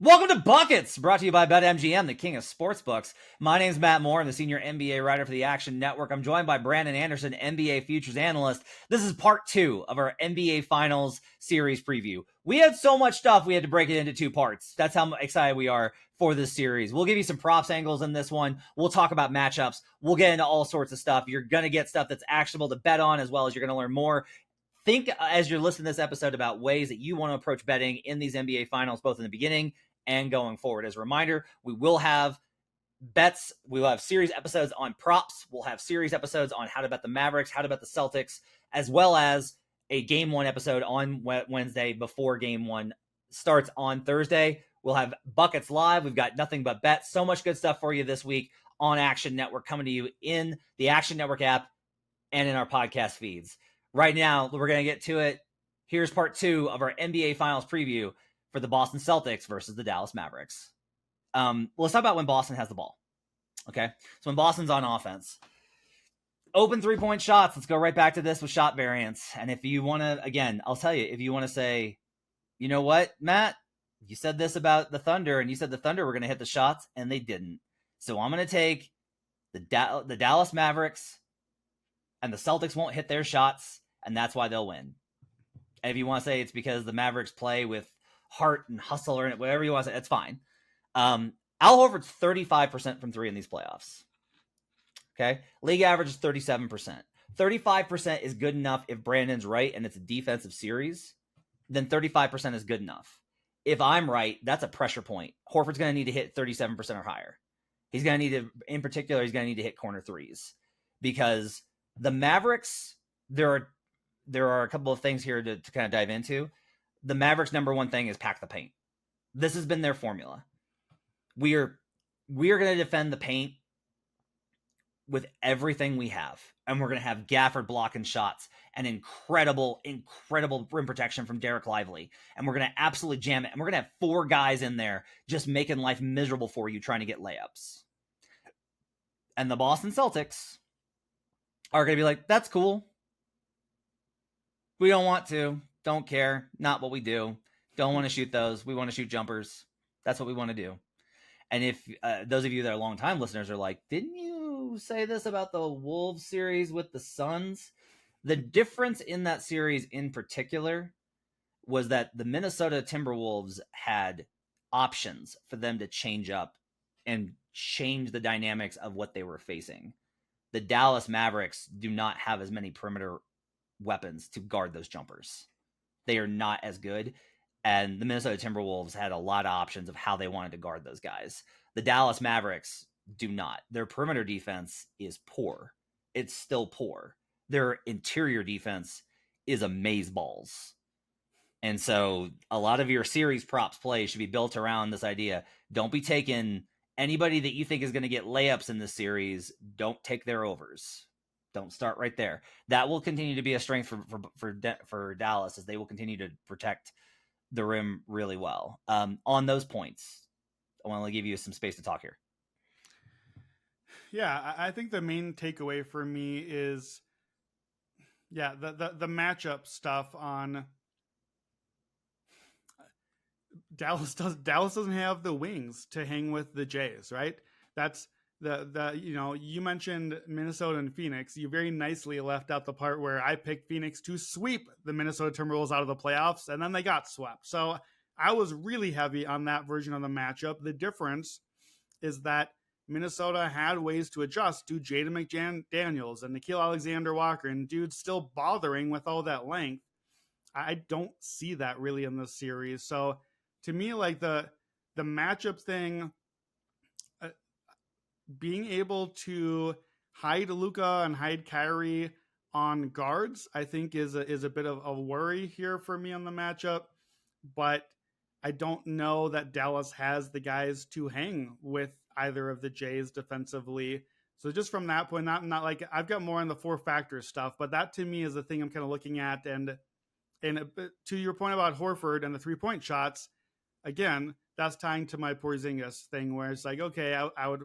Welcome to Buckets, brought to you by BetMGM, the king of sportsbooks. My name is Matt Moore. I'm the senior NBA writer for the Action Network. I'm joined by Brandon Anderson, NBA futures analyst. This is part 2 of our NBA Finals series preview. We had so much stuff, we had to break it into 2 parts. That's how excited we are for this series. We'll give you some props angles in this one. We'll talk about matchups. We'll get into all sorts of stuff. You're going to get stuff that's actionable to bet on, as well as you're going to learn more. Think as you're listening to this episode about ways that you want to approach betting in these NBA Finals, both in the beginning and going forward. As a reminder, we will have bets. We will have series episodes on props. We'll have series episodes on how to bet the Mavericks, how to bet the Celtics, as well as a Game 1 episode on Wednesday before Game 1 starts on Thursday. We'll have Buckets Live. We've got nothing but bets. So much good stuff for you this week on Action Network, coming to you in the Action Network app and in our podcast feeds. Right now, we're going to get to it. Here's part 2 of our NBA Finals preview for the Boston Celtics versus the Dallas Mavericks. Let's talk about when Boston has the ball. Okay, so when Boston's on offense, open 3-point shots. Let's go right back to this with shot variance. And if you want to, again, I'll tell you, if you want to say, you know what, Matt, you said this about the Thunder, and you said the Thunder were going to hit the shots, and they didn't. So I'm going to take the Dallas Mavericks, and the Celtics won't hit their shots, and that's why they'll win. And if you want to say it's because the Mavericks play with heart and hustle or whatever you want to say, that's fine. Al Horford's 35% from 3 in these playoffs. Okay. League average is 37%. 35% is good enough if Brandon's right and it's a defensive series. Then 35% is good enough. If I'm right, that's a pressure point. Horford's going to need to hit 37% or higher. He's going to need to, in particular, he's going to need to hit corner threes, because the Mavericks, there are a couple of things here to kind of dive into. The Mavericks' number one thing is pack the paint. This has been their formula. We are going to defend the paint with everything we have. And we're going to have Gafford blocking shots and incredible rim protection from Derek Lively. And we're going to absolutely jam it. And we're going to have 4 guys in there just making life miserable for you trying to get layups. And the Boston Celtics are going to be like, that's cool. We don't want to. Don't care. Not what we do. Don't want to shoot those. We want to shoot jumpers. That's what we want to do. And if those of you that are longtime listeners are like, didn't you say this about the Wolves series with the Suns? The difference in that series in particular was that the Minnesota Timberwolves had options for them to change up and change the dynamics of what they were facing. The Dallas Mavericks do not have as many perimeter weapons to guard those jumpers. They are not as good. And the Minnesota Timberwolves had a lot of options of how they wanted to guard those guys. The Dallas Mavericks do not. Their perimeter defense is poor. It's still poor. Their interior defense is amazeballs. And so a lot of your series props plays should be built around this idea. Don't be taking anybody that you think is going to get layups in this series. Don't take their overs. Don't start right there. That will continue to be a strength for Dallas, as they will continue to protect the rim really well. On those points, I want to give you some space to talk here. Yeah, I think the main takeaway for me is, the matchup stuff on Dallas. Dallas doesn't have the wings to hang with the Jays, right? That's you mentioned Minnesota and Phoenix. You very nicely left out the part where I picked Phoenix to sweep the Minnesota Timberwolves out of the playoffs, and then they got swept. So I was really heavy on that version of the matchup. The difference is that Minnesota had ways to adjust to Jaden McDaniels and Nickeil Alexander-Walker, and dudes still bothering with all that length. I don't see that really in this series. So to me, like the matchup thing, being able to hide Luka and hide Kyrie on guards, I think is a bit of a worry here for me on the matchup. But I don't know that Dallas has the guys to hang with either of the Jays defensively. So just from that point, not like I've got more on the 4-factor stuff, but that to me is the thing I'm kind of looking at. And to your point about Horford and the 3-point shots, again, that's tying to my Porzingis thing, where it's like, okay, I'd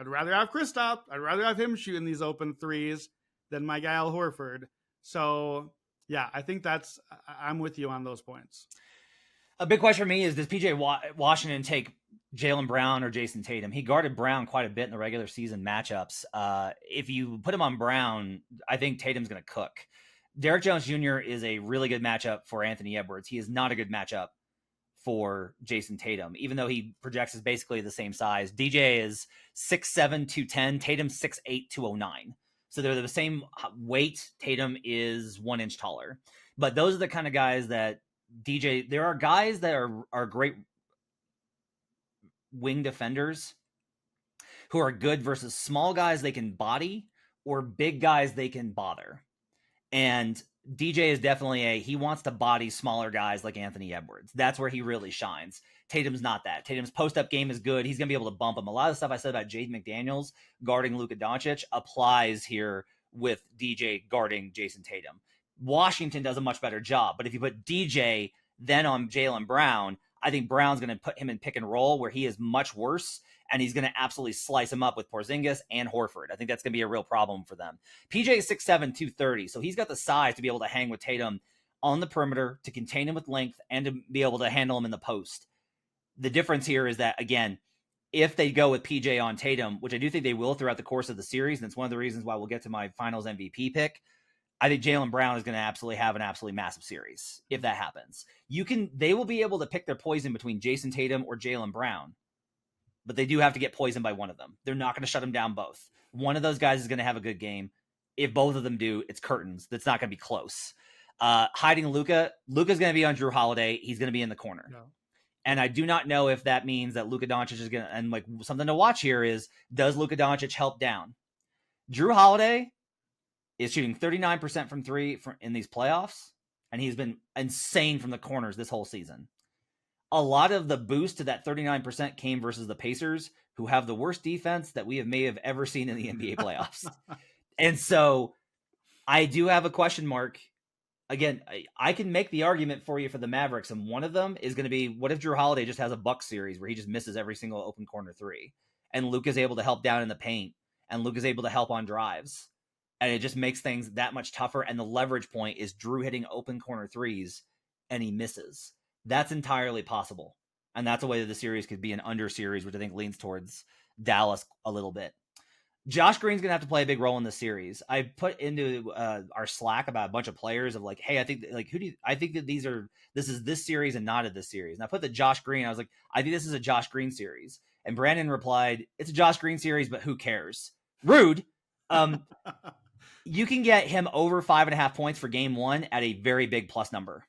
rather have Kristaps. I'd rather have him shooting these open threes than my guy Al Horford. So yeah, I think I'm with you on those points. A big question for me is, does PJ Washington take Jaylen Brown or Jason Tatum? He guarded Brown quite a bit in the regular season matchups. If you put him on Brown, I think Tatum's going to cook. Derrick Jones Jr. is a really good matchup for Anthony Edwards. He is not a good matchup for Jason Tatum, even though he projects as basically the same size. DJ is 6'7", 210. Tatum's 6'8", 209. So they're the same weight. Tatum is 1 inch taller. But those are the kind of guys that there are guys that are great wing defenders who are good versus small guys they can body or big guys they can bother. And DJ is definitely he wants to body smaller guys like Anthony Edwards. That's where he really shines. Tatum's not that. Tatum's post-up game is good. He's going to be able to bump him. A lot of the stuff I said about Jaden McDaniels guarding Luka Doncic applies here with DJ guarding Jason Tatum. Washington does a much better job. But if you put DJ then on Jaylen Brown, I think Brown's going to put him in pick and roll where he is much worse, and he's going to absolutely slice him up with Porzingis and Horford. I think that's going to be a real problem for them. PJ is 6'7", 230, so he's got the size to be able to hang with Tatum on the perimeter, to contain him with length, and to be able to handle him in the post. The difference here is that, again, if they go with PJ on Tatum, which I do think they will throughout the course of the series, and it's one of the reasons why we'll get to my finals MVP pick, I think Jaylen Brown is going to absolutely have an absolutely massive series if that happens. They will be able to pick their poison between Jason Tatum or Jaylen Brown, but they do have to get poisoned by one of them. They're not going to shut them down both. One of those guys is going to have a good game. If both of them do, it's curtains. That's not going to be close. Hiding Luka's going to be on Jrue Holiday. He's going to be in the corner. No. And I do not know if that means that Luka Doncic is going to, and like something to watch here is, does Luka Doncic help down? Jrue Holiday is shooting 39% from three in these playoffs, and he's been insane from the corners this whole season. A lot of the boost to that 39% came versus the Pacers, who have the worst defense that we may have ever seen in the NBA playoffs. And so I do have a question mark. Again, I can make the argument for you for the Mavericks, and one of them is going to be, what if Jrue Holiday just has a Bucks series where he just misses every single open corner three, and Luke is able to help down in the paint, and Luke is able to help on drives, and it just makes things that much tougher, and the leverage point is Jrue hitting open corner threes, and he misses. That's entirely possible, and that's a way that the series could be an under series, which I think leans towards Dallas a little bit. Josh Green's going to have to play a big role in this series. I put into our Slack about a bunch of players of like, hey, I think that this is this series and not this series. And I put the Josh Green. I was like, I think this is a Josh Green series. And Brandon replied, it's a Josh Green series, but who cares? Rude. You can get him over 5.5 points for game one at a very big plus number.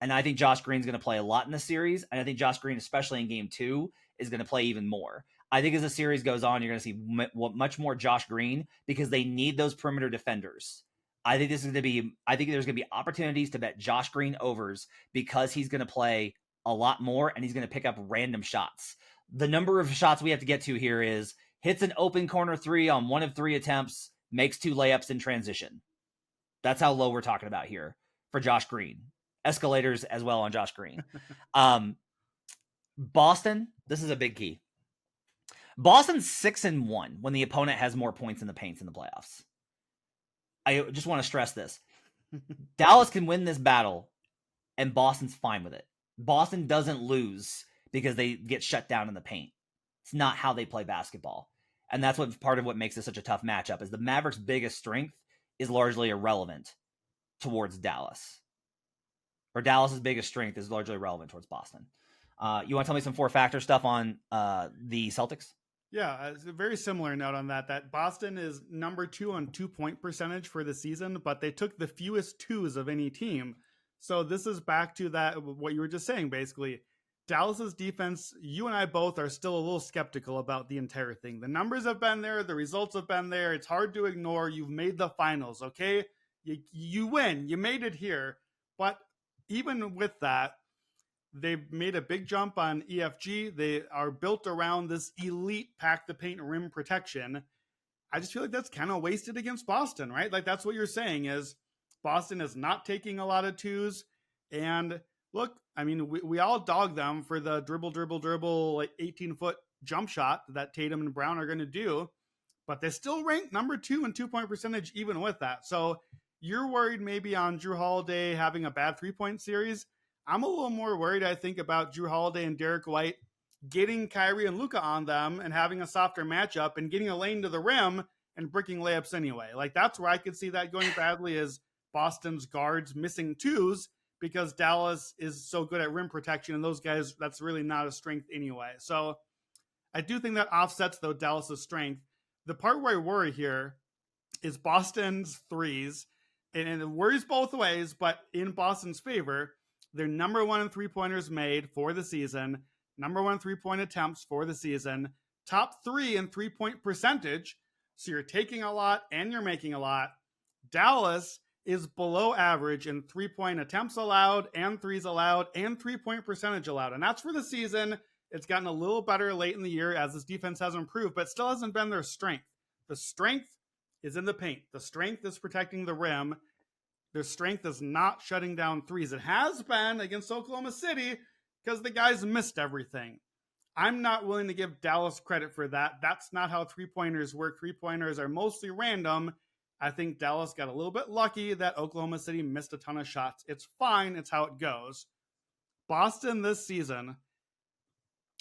And I think Josh Green's going to play a lot in this series. And I think Josh Green, especially in game two, is going to play even more. I think as the series goes on, you're going to see much more Josh Green because they need those perimeter defenders. I think there's going to be opportunities to bet Josh Green overs because he's going to play a lot more and he's going to pick up random shots. The number of shots we have to get to here is hits an open corner three on 1 of 3 attempts, makes 2 layups in transition. That's how low we're talking about here for Josh Green. Escalators as well on Josh Green. Boston, this is a big key. Boston's 6-1 when the opponent has more points in the paints in the playoffs. I just want to stress this. Dallas can win this battle, and Boston's fine with it. Boston doesn't lose because they get shut down in the paint. It's not how they play basketball. And that's what part of what makes this such a tough matchup is the Mavericks' biggest strength is largely irrelevant towards Dallas. Or Dallas's biggest strength is largely irrelevant towards Boston. You want to tell me some 4-factor stuff on the Celtics? Yeah, it's a very similar note on that Boston is number 2 on 2-point percentage for the season, but they took the fewest twos of any team. So this is back to that, what you were just saying, basically. Dallas's defense, you and I both are still a little skeptical about the entire thing. The numbers have been there. The results have been there. It's hard to ignore. You've made the finals, okay? You win. You made it here. But even with that, they've made a big jump on EFG. They are built around this elite pack the paint rim protection. I just feel like that's kind of wasted against Boston, right? Like that's what you're saying is Boston is not taking a lot of twos. And look, I mean, we all dog them for the dribble, like 18-foot jump shot that Tatum and Brown are going to do. But they still rank number 2 in 2-point percentage even with that. So you're worried maybe on Jrue Holiday having a bad 3-point series. I'm a little more worried, I think, about Jrue Holiday and Derek White getting Kyrie and Luka on them and having a softer matchup and getting a lane to the rim and bricking layups anyway. Like, that's where I could see that going badly, is Boston's guards missing twos, because Dallas is so good at rim protection, and those guys, that's really not a strength anyway. So I do think that offsets, though, Dallas's strength. The part where I worry here is Boston's threes, and it worries both ways, but in Boston's favor, they're number one in three-pointers made for the season, number one three-point attempts for the season, top three in three-point percentage. So you're taking a lot and you're making a lot. Dallas is below average in three-point attempts allowed and threes allowed and three-point percentage allowed. And that's for the season. It's gotten a little better late in the year as this defense has improved, but still hasn't been their strength. The strength is in the paint. The strength is protecting the rim. Their strength is not shutting down threes. It has been against Oklahoma City because the guys missed everything. I'm not willing to give Dallas credit for that. That's not how three-pointers work. Three-pointers are mostly random. I think Dallas got a little bit lucky that Oklahoma City missed a ton of shots. It's fine. It's how it goes. Boston this season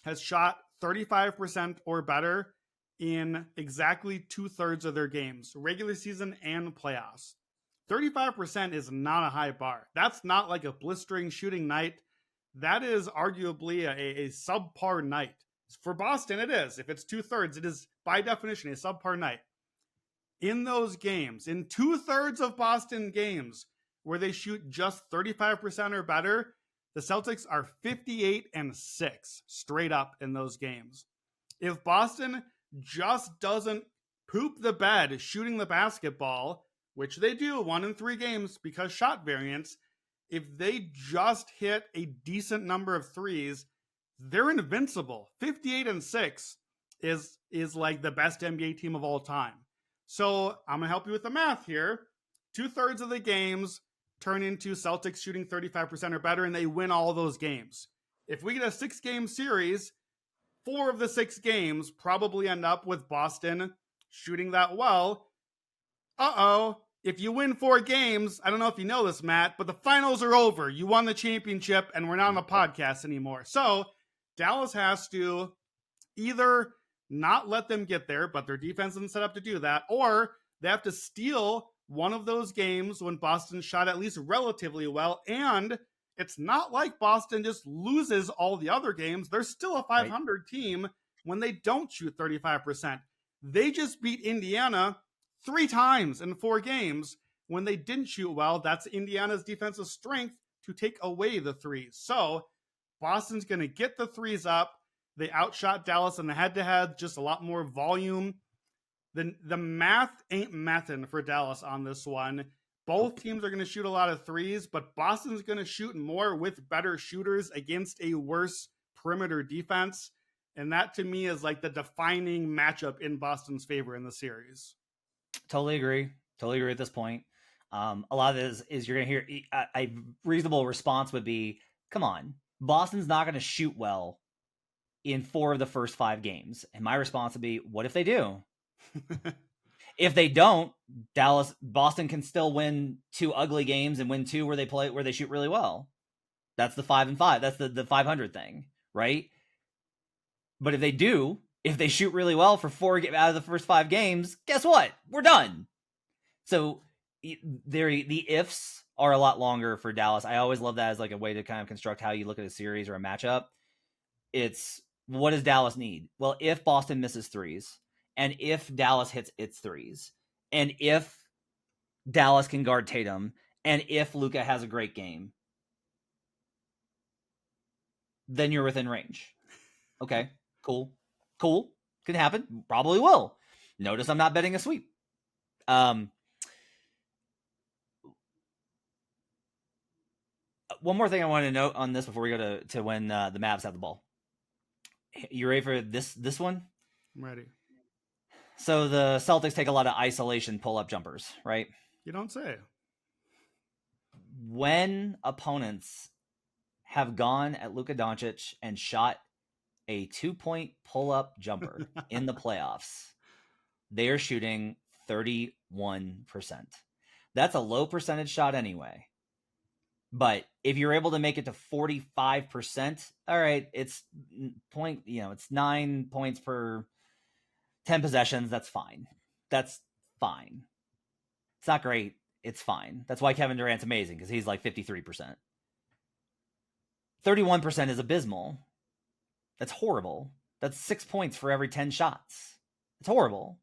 has shot 35% or better in exactly 2/3 of their games, regular season and playoffs. 35% is not a high bar. That's not like a blistering shooting night. That is arguably a subpar night. For Boston, it is. If it's 2/3, it is by definition a subpar night. In those games, in 2/3 of Boston games where they shoot just 35% or better, the Celtics are 58-6 straight up in those games. If Boston just doesn't poop the bed shooting the basketball, which they do 1 in 3 games because shot variance, if they just hit a decent number of threes, they're invincible. 58-6 is like the best NBA team of all time. So I'm going to help you with the math here. 2/3 of the games turn into Celtics shooting 35% or better, and they win all those games. If we get a 6-game series, 4 of the 6 games probably end up with Boston shooting that well. If you win 4 games, I don't know if you know this, Matt, but the finals are over. You won the championship, and we're not on a podcast anymore. So Dallas has to either not let them get there, but their defense isn't set up to do that, or they have to steal one of those games when Boston shot at least relatively well. And it's not like Boston just loses all the other games. They're still a 500 team when they don't shoot 35%. They just beat Indiana 3 times in 4 games when they didn't shoot well. That's Indiana's defensive strength to take away the threes. So Boston's going to get the threes up. They outshot Dallas in the head-to-head, just a lot more volume. The math ain't mathin' for Dallas on this one. Both teams are going to shoot a lot of threes, but Boston's going to shoot more with better shooters against a worse perimeter defense. And that, to me, is like the defining matchup in Boston's favor in the series. Totally agree at this point. A lot of this is you're going to hear a reasonable response would be, come on, Boston's not going to shoot well in 4 of the first 5 games. And my response would be, what if they do? If they don't, Boston can still win 2 ugly games and win 2 where they shoot really well. That's the 5-5. That's the 500 thing, right? But if they shoot really well for 4 out of the first 5 games, guess what? We're done. So the ifs are a lot longer for Dallas. I always love that as like a way to kind of construct how you look at a series or a matchup. It's, what does Dallas need? Well, if Boston misses threes, and if Dallas hits its threes, and if Dallas can guard Tatum, and if Luka has a great game, then you're within range. Okay, cool. Can happen. Probably will. Notice I'm not betting a sweep. One more thing I want to note on this before we go to when the Mavs have the ball. You ready for this one? I'm ready. So the Celtics take a lot of isolation pull-up jumpers, right? You don't say. When opponents have gone at Luka Doncic and shot a 2-point pull-up jumper in the playoffs, they are shooting 31%. That's a low percentage shot anyway. But if you're able to make it to 45%, all right, it's it's 9 points per 10 possessions. That's fine. That's fine. It's not great. It's fine. That's why Kevin Durant's amazing, because he's like 53%. 31% is abysmal. That's horrible. That's 6 points for every 10 shots. It's horrible.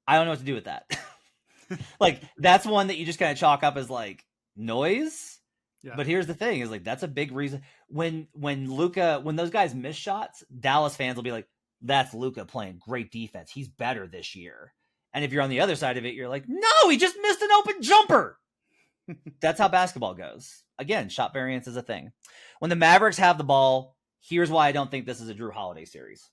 I don't know what to do with that. Like, that's one that you just kind of chalk up as like noise. Yeah. But here's the thing: is like that's a big reason when those guys miss shots, Dallas fans will be like, "That's Luka playing great defense. He's better this year." And if you're on the other side of it, you're like, "No, he just missed an open jumper." That's how basketball goes. Again, shot variance is a thing. When the Mavericks have the ball, here's why I don't think this is a Jrue Holiday series.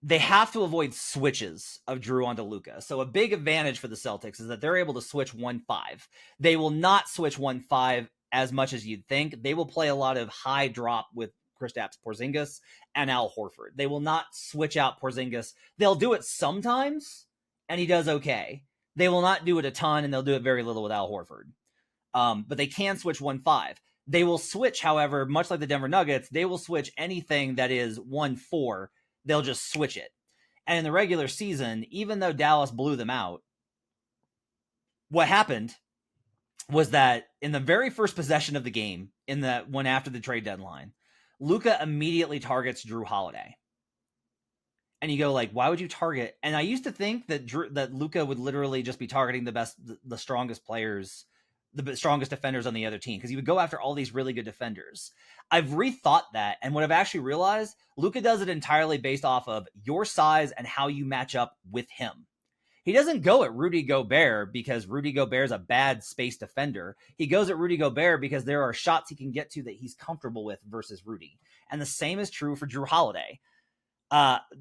They have to avoid switches of Jrue onto Luka. So a big advantage for the Celtics is that they're able to switch 1-5. They will not switch 1-5 as much as you'd think. They will play a lot of high drop with Kristaps Porzingis and Al Horford. They will not switch out Porzingis. They'll do it sometimes, and he does okay. They will not do it a ton, and they'll do it very little with Al Horford. But they can switch 1-5. They will switch, however, much like the Denver Nuggets, they will switch anything that is 1-4. They'll just switch it. And in the regular season, even though Dallas blew them out, what happened was that in the very first possession of the game, in the one after the trade deadline, Luka immediately targets Jrue Holiday. And you go like, why would you target? And I used to think that Luka would literally just be targeting the strongest players, the strongest defenders on the other team, because he would go after all these really good defenders. I've rethought that, and what I've actually realized, Luka does it entirely based off of your size and how you match up with him. He doesn't go at Rudy Gobert because Rudy Gobert is a bad space defender. He goes at Rudy Gobert because there are shots he can get to that he's comfortable with versus Rudy. And the same is true for Jrue Holiday.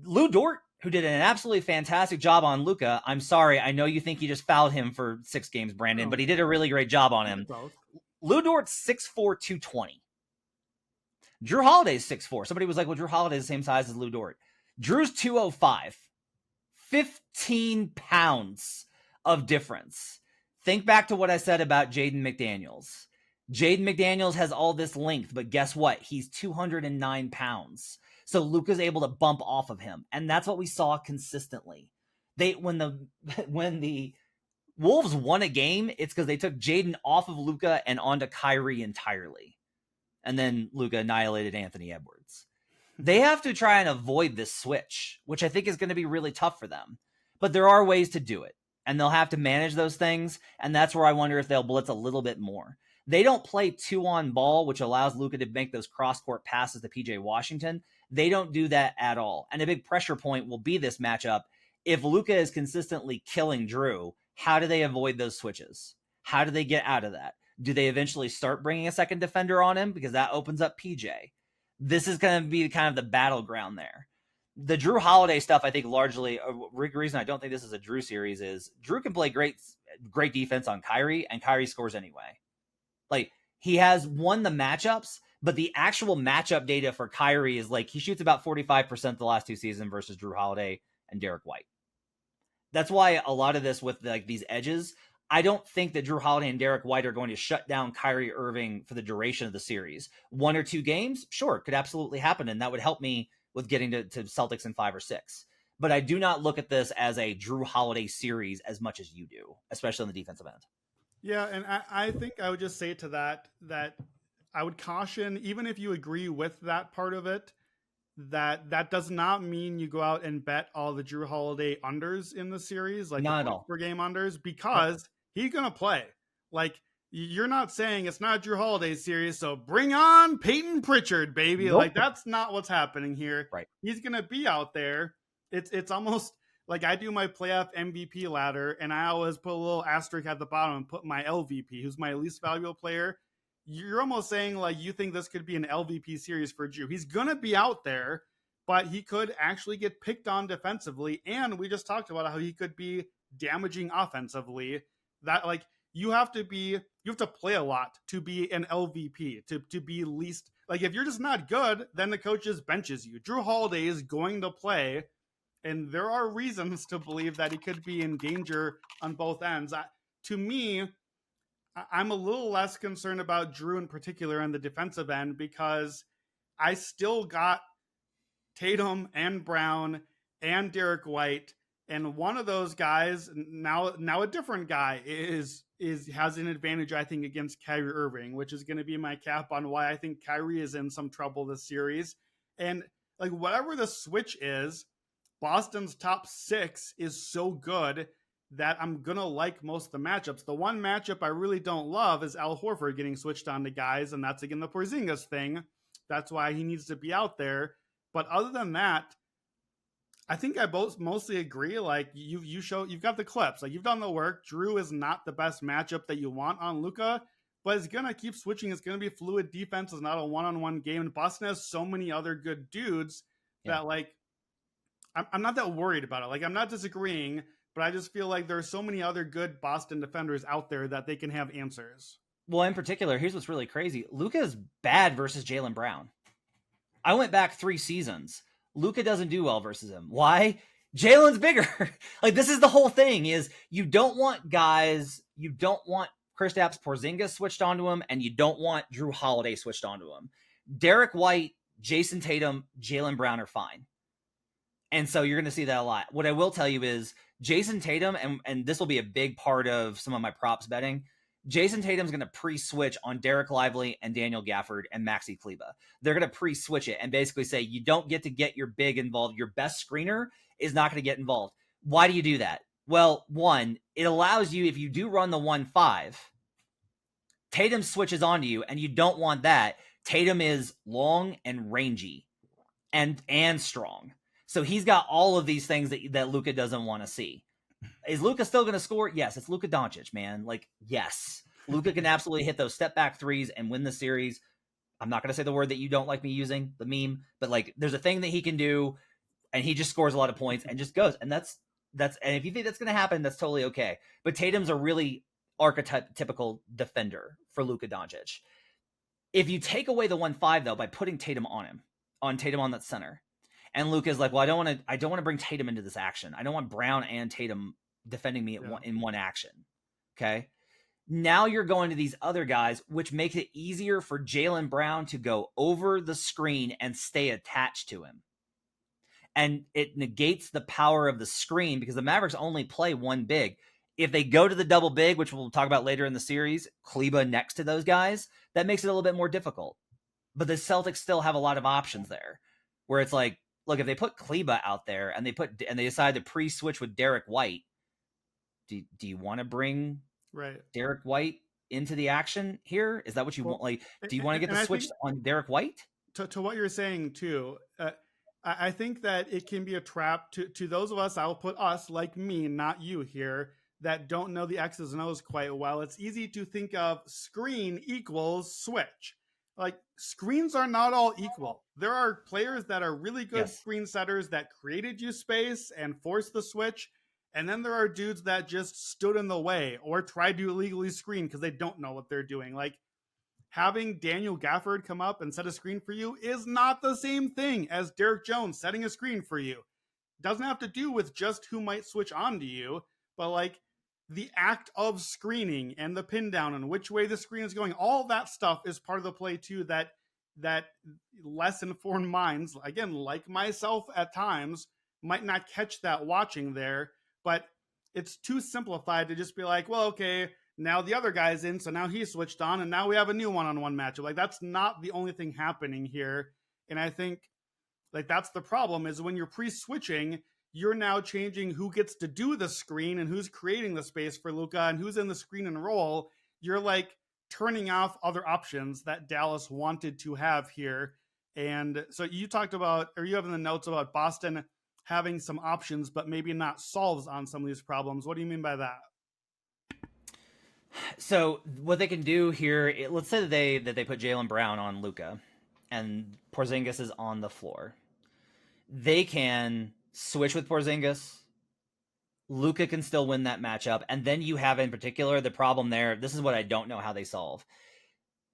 Lou Dort, who did an absolutely fantastic job on Luka. I'm sorry, I know you think you just fouled him for 6 games, Brandon, but he did a really great job on him. Lou Dort's 6'4", 220. Jrue Holiday's 6'4". Somebody was like, well, Jrue Holiday's the same size as Lou Dort. Drew's 205. 15 pounds of difference. Think back to what I said about Jaden McDaniels. Jaden McDaniels has all this length, but guess what? He's 209 pounds. So Luka's able to bump off of him. And that's what we saw consistently. When the Wolves won a game, it's because they took Jaden off of Luka and onto Kyrie entirely. And then Luka annihilated Anthony Edwards. They have to try and avoid this switch, which I think is going to be really tough for them. But there are ways to do it, and they'll have to manage those things, and that's where I wonder if they'll blitz a little bit more. They don't play 2-on ball, which allows Luka to make those cross-court passes to PJ Washington. They don't do that at all. And a big pressure point will be this matchup. If Luka is consistently killing Jrue, how do they avoid those switches? How do they get out of that? Do they eventually start bringing a second defender on him? Because that opens up PJ. This is going to be kind of the battleground there. The Jrue Holiday stuff, I think largely, a reason I don't think this is a Jrue series is Jrue can play great defense on Kyrie, and Kyrie scores anyway. Like, he has won the matchups, but the actual matchup data for Kyrie is like he shoots about 45% the last 2 seasons versus Jrue Holiday and Derek White. That's why a lot of this with like these edges, I don't think that Jrue Holiday and Derek White are going to shut down Kyrie Irving for the duration of the series. 1 or 2 games, sure, could absolutely happen, and that would help me with getting to Celtics in 5 or 6. But I do not look at this as a Jrue Holiday series as much as you do, especially on the defensive end. Yeah, and I think I would just say to that I would caution, even if you agree with that part of it, that does not mean you go out and bet all the Jrue Holiday unders in the series, like not the at all per game unders, because he's going to play. Like, you're not saying it's not Jrue Holiday series, so bring on Peyton Pritchard, baby. Nope. Like, that's not what's happening here. Right. He's going to be out there. It's almost like I do my playoff MVP ladder, and I always put a little asterisk at the bottom and put my LVP, who's my least valuable player. You're almost saying, like, you think this could be an LVP series for Jrue. He's going to be out there, but he could actually get picked on defensively. And we just talked about how he could be damaging offensively. That, like, you have to play a lot to be an LVP, to be least, like, if you're just not good, then the coach just benches you. Jrue Holiday is going to play, and there are reasons to believe that he could be in danger on both ends. To me, I'm a little less concerned about Jrue in particular on the defensive end, because I still got Tatum and Brown and Derek White, and one of those guys, now a different guy, is has an advantage, I think, against Kyrie Irving, which is going to be my cap on why I think Kyrie is in some trouble this series. And like, whatever the switch is, Boston's top 6 is so good that I'm gonna like most of the matchups. The one matchup I really don't love is Al Horford getting switched on to guys, and that's again the Porzingis thing. That's why he needs to be out there. But other than that, I think I both mostly agree. Like, you've got the clips, like, you've done the work. Jrue is not the best matchup that you want on Luka, but it's gonna keep switching. It's gonna be fluid. Defense is not a one-on-one game, and Boston has so many other good dudes that, like, I'm not that worried about it. Like, I'm not disagreeing, but I just feel like there are so many other good Boston defenders out there that they can have answers. Well, in particular, here's what's really crazy. Luka is bad versus Jaylen Brown. I went back 3 seasons. Luka doesn't do well versus him. Why? Jaylen's bigger. Like, this is the whole thing, is you don't want Kristaps Porzingis switched onto him, and you don't want Jrue Holiday switched onto him. Derek White, Jason Tatum, Jaylen Brown are fine. And so you're going to see that a lot. What I will tell you is Jason Tatum, and this will be a big part of some of my props betting, Jason Tatum's going to pre-switch on Derek Lively and Daniel Gafford and Maxi Kleba. They're going to pre-switch it and basically say, you don't get to get your big involved. Your best screener is not going to get involved. Why do you do that? Well, one, it allows you, if you do run the 1-5, Tatum switches onto you, and you don't want that. Tatum is long and rangy and strong. So he's got all of these things that Luka doesn't want to see. Is Luka still going to score? Yes, it's Luka Doncic, man. Like, yes. Luka can absolutely hit those step-back threes and win the series. I'm not going to say the word that you don't like me using, the meme, but, like, there's a thing that he can do, and he just scores a lot of points and just goes. And that's and if you think that's going to happen, that's totally okay. But Tatum's a really archetypical defender for Luka Doncic. If you take away the 1-5, though, by putting Tatum on Tatum on that center, and Luka's like, well, I don't want to bring Tatum into this action. I don't want Brown and Tatum defending me in one action. Okay. Now you're going to these other guys, which makes it easier for Jaylen Brown to go over the screen and stay attached to him. And it negates the power of the screen, because the Mavericks only play one big. If they go to the double big, which we'll talk about later in the series, Kleba next to those guys, that makes it a little bit more difficult. But the Celtics still have a lot of options there, where it's like, look, if they put Kleba out there and they decide to pre-switch with Derek White, do you want to bring Derek White into the action here? Is that what you want? Like, do you want to get the switch on Derek White? To what you're saying too, I think that it can be a trap to those of us. I'll put us, like me, not you here, that don't know the X's and O's quite well. It's easy to think of screen equals switch. Like, screens are not all equal. There are players that are really good screen setters that created you space and forced the switch. And then there are dudes that just stood in the way or tried to illegally screen because they don't know what they're doing. Like, having Daniel Gafford come up and set a screen for you is not the same thing as Derek Jones setting a screen for you. It doesn't have to do with just who might switch on to you, but like, the act of screening and the pin down and which way the screen is going, all that stuff is part of the play too, that less informed minds, again, like myself at times, might not catch that watching there. But it's too simplified to just be like, well, okay, now the other guy's in, so now he's switched on, and now we have a new one-on-one matchup. Like, that's not the only thing happening here. And I think, like, that's the problem, is when you're pre-switching, you're now changing who gets to do the screen and who's creating the space for Luka and who's in the screen and roll. You're like turning off other options that Dallas wanted to have here. And so you talked about, or you have in the notes about Boston having some options, but maybe not solves on some of these problems. What do you mean by that? So what they can do here, let's say that they put Jaylen Brown on Luka and Porzingis is on the floor. They can switch with Porzingis. Luka can still win that matchup. And then you have, in particular, the problem there. This is what I don't know how they solve.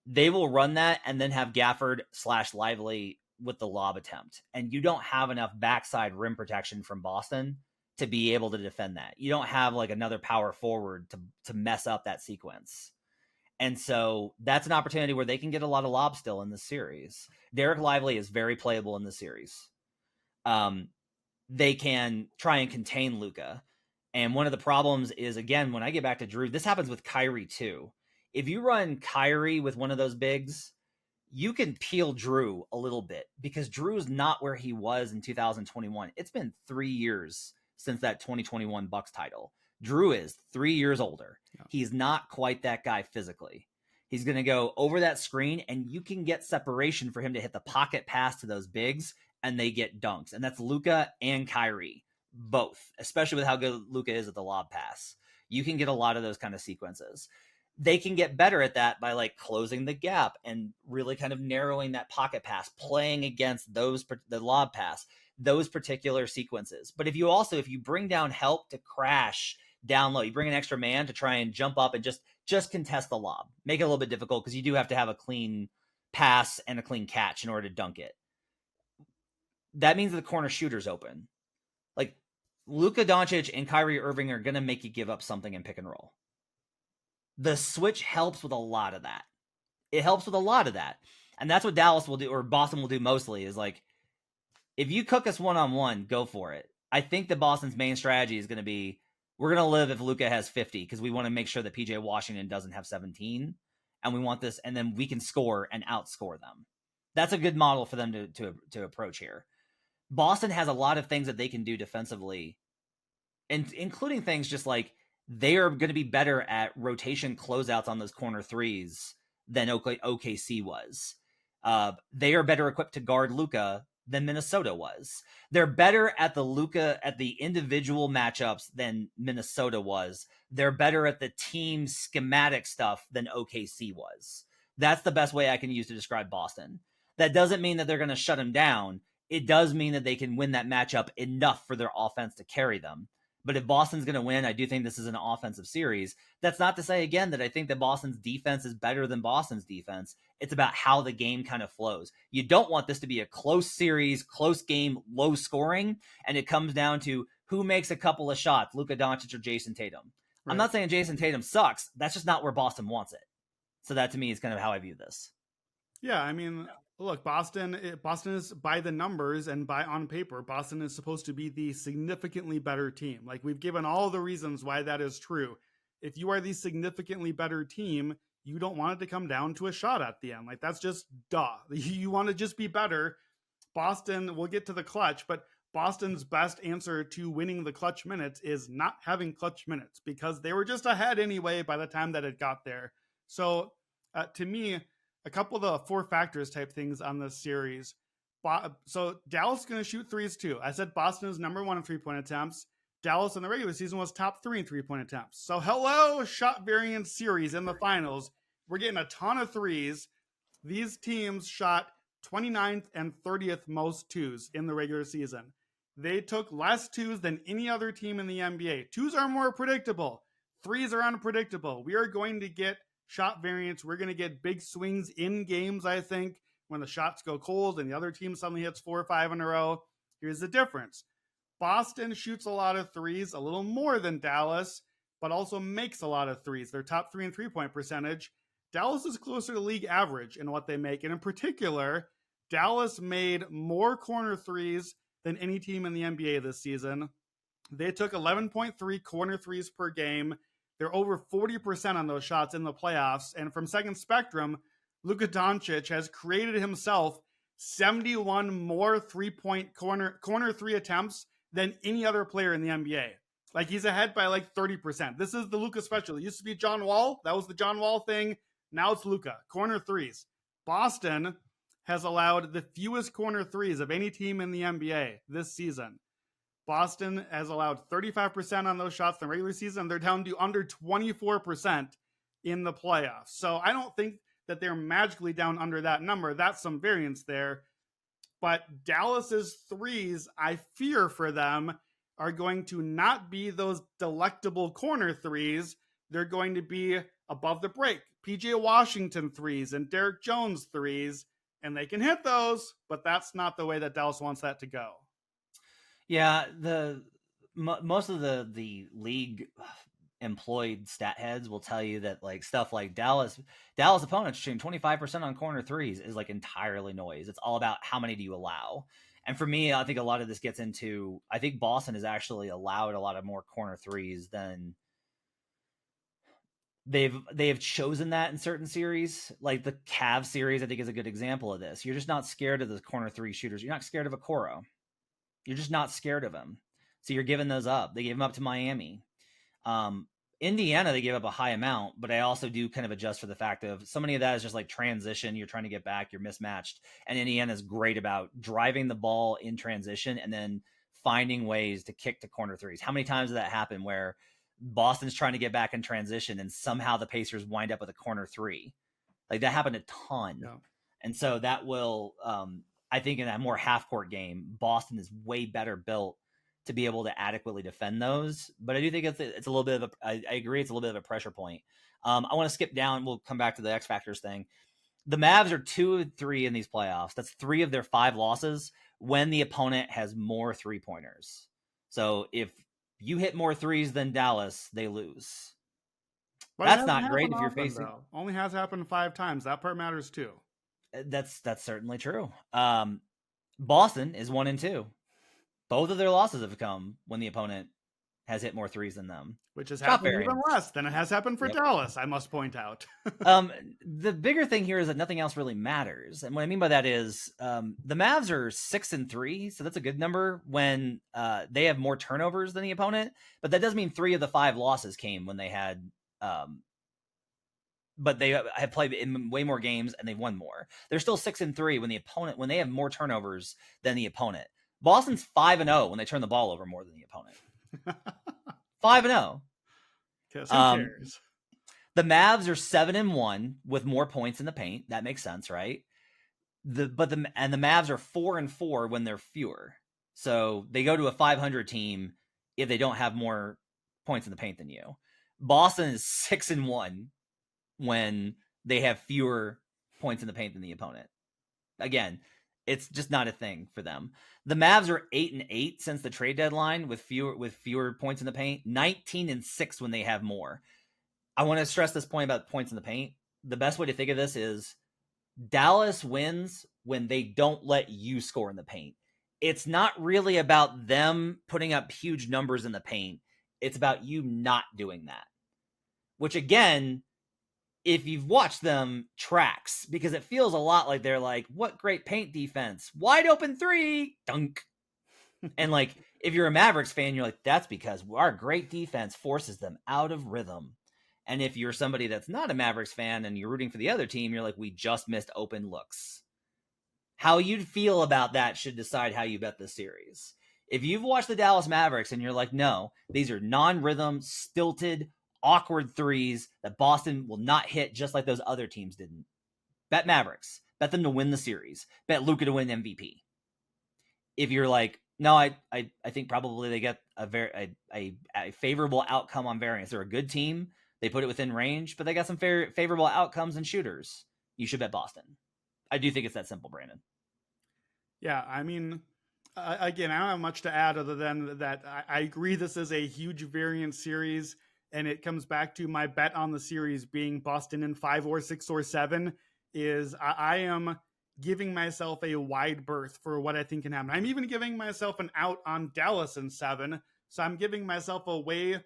They will run that and then have Gafford/Lively with the lob attempt. And you don't have enough backside rim protection from Boston to be able to defend that. You don't have like another power forward to mess up that sequence. And so that's an opportunity where they can get a lot of lobs still in this series. Derek Lively is very playable in the series. They can try and contain Luka. And one of the problems is, again, when I get back to Jrue, this happens with Kyrie too. If you run Kyrie with one of those bigs, you can peel Jrue a little bit because Jrue is not where he was in 2021. It's been 3 years since that 2021 Bucks title. Jrue is 3 years older. Yeah. He's not quite that guy physically. He's going to go over that screen, and you can get separation for him to hit the pocket pass to those bigs, and they get dunks. And that's Luka and Kyrie, both, especially with how good Luka is at the lob pass. You can get a lot of those kind of sequences. They can get better at that by like closing the gap and really kind of narrowing that pocket pass, playing against the lob pass, those particular sequences. But if you bring down help to crash down low, you bring an extra man to try and jump up and just contest the lob, make it a little bit difficult because you do have to have a clean pass and a clean catch in order to dunk it. That means the corner shooter's open. Like Luka Doncic and Kyrie Irving are going to make you give up something in pick and roll. The switch helps with a lot of that. It helps with a lot of that. And that's what Dallas will do, or Boston will do mostly, is like, if you cook us one-on-one, go for it. I think that Boston's main strategy is going to be, we're going to live if Luka has 50, because we want to make sure that PJ Washington doesn't have 17. And we want this, and then we can score and outscore them. That's a good model for them to approach here. Boston has a lot of things that they can do defensively, and including things just like, they are going to be better at rotation closeouts on those corner threes than OKC was. They are better equipped to guard Luka than Minnesota was. They're better at the individual matchups than Minnesota was. They're better at the team schematic stuff than OKC was. That's the best way I can use to describe Boston. That doesn't mean that they're going to shut them down. It does mean that they can win that matchup enough for their offense to carry them. But if Boston's going to win, I do think this is an offensive series. That's not to say, again, that I think that Boston's defense is better than Boston's defense. It's about how the game kind of flows. You don't want this to be a close series, close game, low scoring, and it comes down to who makes a couple of shots, Luka Doncic or Jason Tatum. Right. I'm not saying Jason Tatum sucks. That's just not where Boston wants it. So that, to me, is kind of how I view this. Yeah, I mean, look, Boston is, by the numbers and on paper, Boston is supposed to be the significantly better team. Like, we've given all the reasons why that is true. If you are the significantly better team, you don't want it to come down to a shot at the end. Like, that's just duh. You want to just be better. Boston, we'll get to the clutch, but Boston's best answer to winning the clutch minutes is not having clutch minutes, because they were just ahead anyway by the time that it got there. So to me, a couple of the four factors type things on this series. So Dallas is going to shoot threes too. I said Boston is number one in 3-point attempts. Dallas in the regular season was top 3 in 3-point attempts. So hello, shot variance series in the finals. We're getting a ton of threes. These teams shot 29th and 30th most twos in the regular season. They took less twos than any other team in the NBA. Twos are more predictable. Threes are unpredictable. We are going to get shot variance. We're going to get big swings in games, I think, when the shots go cold and the other team suddenly hits 4 or 5 in a row. Here's the difference. Boston shoots a lot of threes, a little more than Dallas, but also makes a lot of threes. They're top 3 in 3-point percentage. Dallas is closer to league average in what they make. And in particular, Dallas made more corner threes than any team in the NBA this season. They took 11.3 corner threes per game. They're over 40% on those shots in the playoffs. And from Second Spectrum, Luka Doncic has created himself 71 more 3-point corner three attempts than any other player in the NBA. Like, he's ahead by like 30%. This is the Luka special. It used to be John Wall. That was the John Wall thing. Now it's Luka. Corner threes. Boston has allowed the fewest corner threes of any team in the NBA this season. Boston has allowed 35% on those shots in the regular season. They're down to under 24% in the playoffs. So I don't think that they're magically down under that number. That's some variance there. But Dallas's threes, I fear for them, are going to not be those delectable corner threes. They're going to be above the break. PJ Washington threes and Derek Jones threes. And they can hit those, but that's not the way that Dallas wants that to go. Yeah, most of the league employed stat heads will tell you that like stuff like Dallas opponents shooting 25% on corner threes is like entirely noise. It's all about how many do you allow. And for me, I think a lot of this gets into, I think Boston has actually allowed a lot of more corner threes than they have chosen that in certain series. Like the Cavs series, I think is a good example of this. You're just not scared of the corner three shooters. You're not scared of a Okoro. You're just not scared of him. So you're giving those up. They gave him up to Miami. Indiana, they gave up a high amount, but I also do kind of adjust for the fact of so many of that is just like transition. You're trying to get back, you're mismatched. And Indiana is great about driving the ball in transition and then finding ways to kick to corner threes. How many times did that happen where Boston's trying to get back in transition and somehow the Pacers wind up with a corner three? Like that happened a ton. Yeah. And so that will, I think in that more half court game, Boston is way better built to be able to adequately defend those. But I do think it's a little bit of I agree, it's a little bit of a pressure point. I want to skip down. We'll come back to the X Factors thing. The Mavs are 2-3 in these playoffs. That's 3 of their 5 losses when the opponent has more 3-pointers. So if you hit more threes than Dallas, they lose. But that's not great if you're facing. Though. Only has happened 5 times. That part matters too. That's certainly true. Boston is 1-2. Both of their losses have come when the opponent has hit more threes than them. Which has happened even less than it has happened for Dallas, I must point out. The bigger thing here is that nothing else really matters. And what I mean by that is the Mavs are 6-3, so that's a good number when they have more turnovers than the opponent. But that does mean 3 of the 5 losses came when they had but they have played in way more games and they've won more. They're still 6-3 when they have more turnovers than the opponent. Boston's 5-0 when they turn the ball over more than the opponent. 5-0. The Mavs are 7-1 with more points in the paint. That makes sense, right? The Mavs are 4-4 when they're fewer. So they go to a 500 team if they don't have more points in the paint than you. Boston is 6-1 when they have fewer points in the paint than the opponent. Again, it's just not a thing for them. The Mavs are 8-8 since the trade deadline with fewer points in the paint. 19-6 when they have more. I want to stress this point about points in the paint. The best way to think of this is Dallas wins when they don't let you score in the paint. It's not really about them putting up huge numbers in the paint. It's about you not doing that. Which again, if you've watched them, tracks, because it feels a lot like they're like, what great paint defense, wide open 3, dunk. And like, if you're a Mavericks fan, you're like, that's because our great defense forces them out of rhythm. And if you're somebody that's not a Mavericks fan and you're rooting for the other team, you're like, we just missed open looks. How you'd feel about that should decide how you bet this series. If you've watched the Dallas Mavericks and you're like, no, these are non-rhythm, stilted, awkward threes that Boston will not hit just like those other teams didn't. Bet Mavericks. Bet them to win the series. Bet Luka to win MVP. If you're like, no, I think probably they get a favorable outcome on variance. They're a good team. They put it within range, but they got some favorable outcomes and shooters. You should bet Boston. I do think it's that simple, Brandon. Yeah, I mean, again, I don't have much to add other than that I agree this is a huge variance series. And it comes back to my bet on the series being Boston in 5 or 6 or 7 is I am giving myself a wide berth for what I think can happen. I'm even giving myself an out on Dallas in 7. So I'm giving myself a way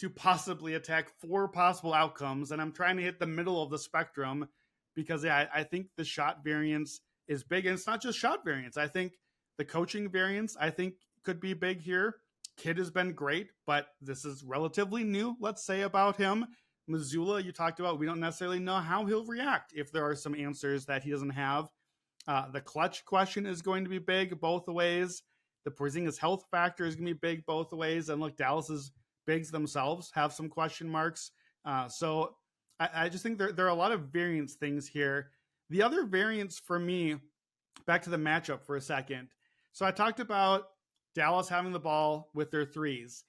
to possibly attack 4 possible outcomes. And I'm trying to hit the middle of the spectrum because I think the shot variance is big. And it's not just shot variance. I think the coaching variance, I think could be big here. Kid has been great, but this is relatively new, let's say, about him. Mazzulla, you talked about, we don't necessarily know how he'll react if there are some answers that he doesn't have. The clutch question is going to be big both ways. The Porzingis health factor is going to be big both ways. And look, Dallas's bigs themselves have some question marks. So I just think there are a lot of variance things here. The other variance for me, back to the matchup for a second. So I talked about Dallas having the ball with their threes.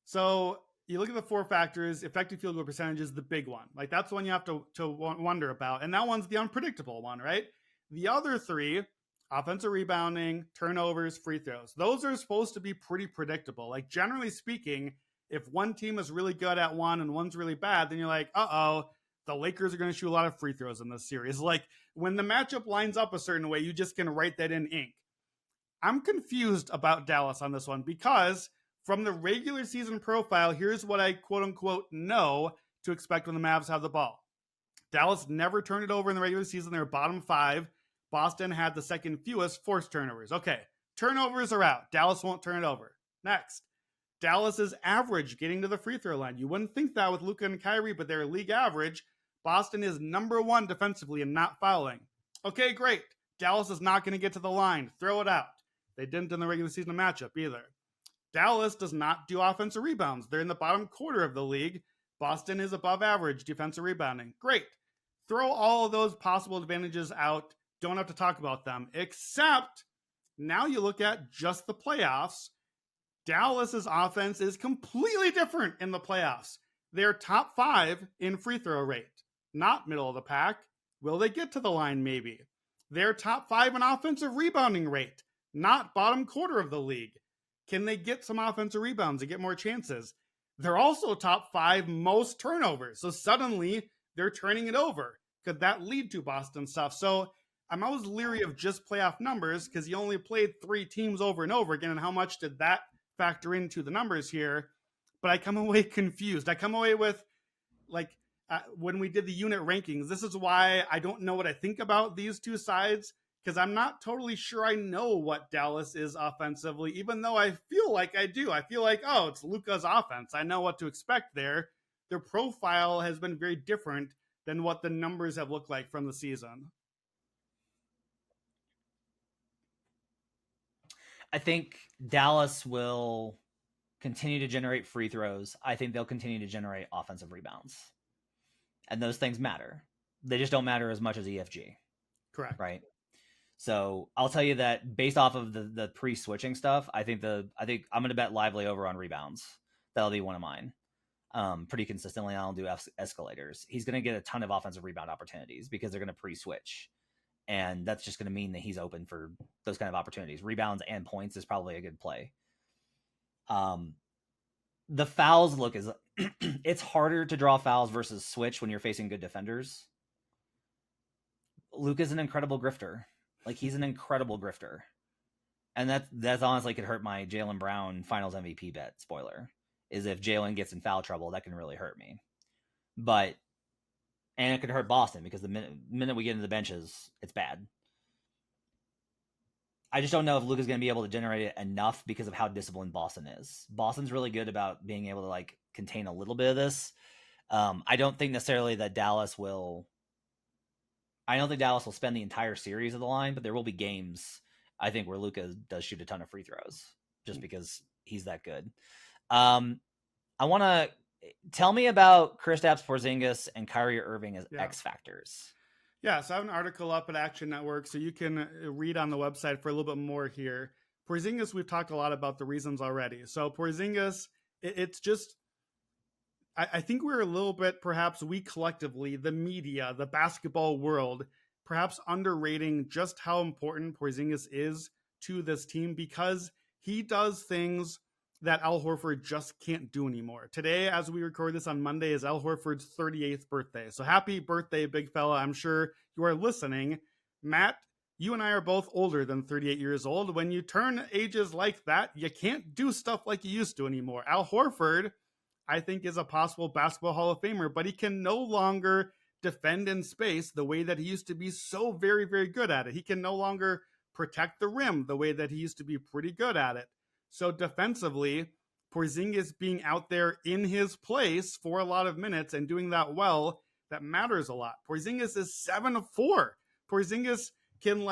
So you look at the 4 factors, effective field goal percentage is the big one. Like that's the one you have to wonder about. And that one's the unpredictable one, right? The other 3, offensive rebounding, turnovers, free throws. Those are supposed to be pretty predictable. Like generally speaking, If one team is really good at one and one's really bad, then you're like, the Lakers are going to shoot a lot of free throws in this series. Like when the matchup lines up a certain way, you just can write that in ink. I'm confused about Dallas on this one because from the regular season profile, here's what I quote unquote know to expect when the Mavs have the ball. Dallas never turned it over in the regular season. They were bottom 5. Boston had the second fewest forced turnovers. Okay, turnovers are out. Dallas won't turn it over. Next, Dallas is average getting to the free throw line. You wouldn't think that with Luka and Kyrie, but they're league average. Boston is number 1 defensively and not fouling. Okay, great. Dallas is not going to get to the line. Throw it out. They didn't in the regular season matchup either. Dallas does not do offensive rebounds. They're in the bottom quarter of the league. Boston is above average defensive rebounding. Great. Throw all of those possible advantages out. Don't have to talk about them, except now you look at just the playoffs. Dallas's offense is completely different in the playoffs. They're top 5 in free throw rate, not middle of the pack. Will they get to the line? Maybe. They're top 5 in offensive rebounding rate, not bottom quarter of the league. Can they get some offensive rebounds and get more chances? They're also top 5 most turnovers. So suddenly they're turning it over. Could that lead to Boston stuff? So I'm always leery of just playoff numbers because you only played 3 teams over and over again. And how much did that factor into the numbers here? But I come away confused. I come away with when we did the unit rankings, this is why I don't know what I think about these two sides, because I'm not totally sure I know what Dallas is offensively, even though I feel like I do. I feel like, it's Luka's offense. I know what to expect there. Their profile has been very different than what the numbers have looked like from the season. I think Dallas will continue to generate free throws. I think they'll continue to generate offensive rebounds. And those things matter. They just don't matter as much as EFG. Correct. Right? So I'll tell you that based off of the pre-switching stuff, I think I'm going to bet lively over on rebounds. That'll be one of mine. Pretty consistently. I'll do escalators. He's going to get a ton of offensive rebound opportunities because they're going to pre-switch. And that's just going to mean that he's open for those kind of opportunities. Rebounds and points is probably a good play. The fouls look is it's harder to draw fouls versus switch when you're facing good defenders. Luka's an incredible grifter. Like, he's an incredible grifter. And that's honestly could hurt my Jaylen Brown finals MVP bet. Spoiler is if Jaylen gets in foul trouble, that can really hurt me. And it could hurt Boston because the minute we get into the benches, it's bad. I just don't know if Luka's going to be able to generate it enough because of how disciplined Boston is. Boston's really good about being able to contain a little bit of this. I don't think necessarily that Dallas will. I don't think Dallas will spend the entire series of the line, but there will be games, I think, where Luka does shoot a ton of free throws just because he's that good. I want to tell me about Kristaps Porzingis and Kyrie Irving as X factors. Yeah, so I have an article up at Action Network, so you can read on the website for a little bit more here. Porzingis, we've talked a lot about the reasons already. So Porzingis, it's just, I think we're a little bit, perhaps we collectively, the media, the basketball world, perhaps underrating just how important Porzingis is to this team because he does things that Al Horford just can't do anymore. Today, as we record this on Monday, is Al Horford's 38th birthday. So happy birthday, big fella. I'm sure you are listening. Matt, you and I are both older than 38 years old. When you turn ages like that, you can't do stuff like you used to anymore. Al Horford, I think, is a possible basketball Hall of Famer, but he can no longer defend in space the way that he used to be so very, very good at it. He can no longer protect the rim the way that he used to be pretty good at it. So defensively, Porzingis being out there in his place for a lot of minutes and doing that well, that matters a lot. Porzingis is 7'4". Porzingis can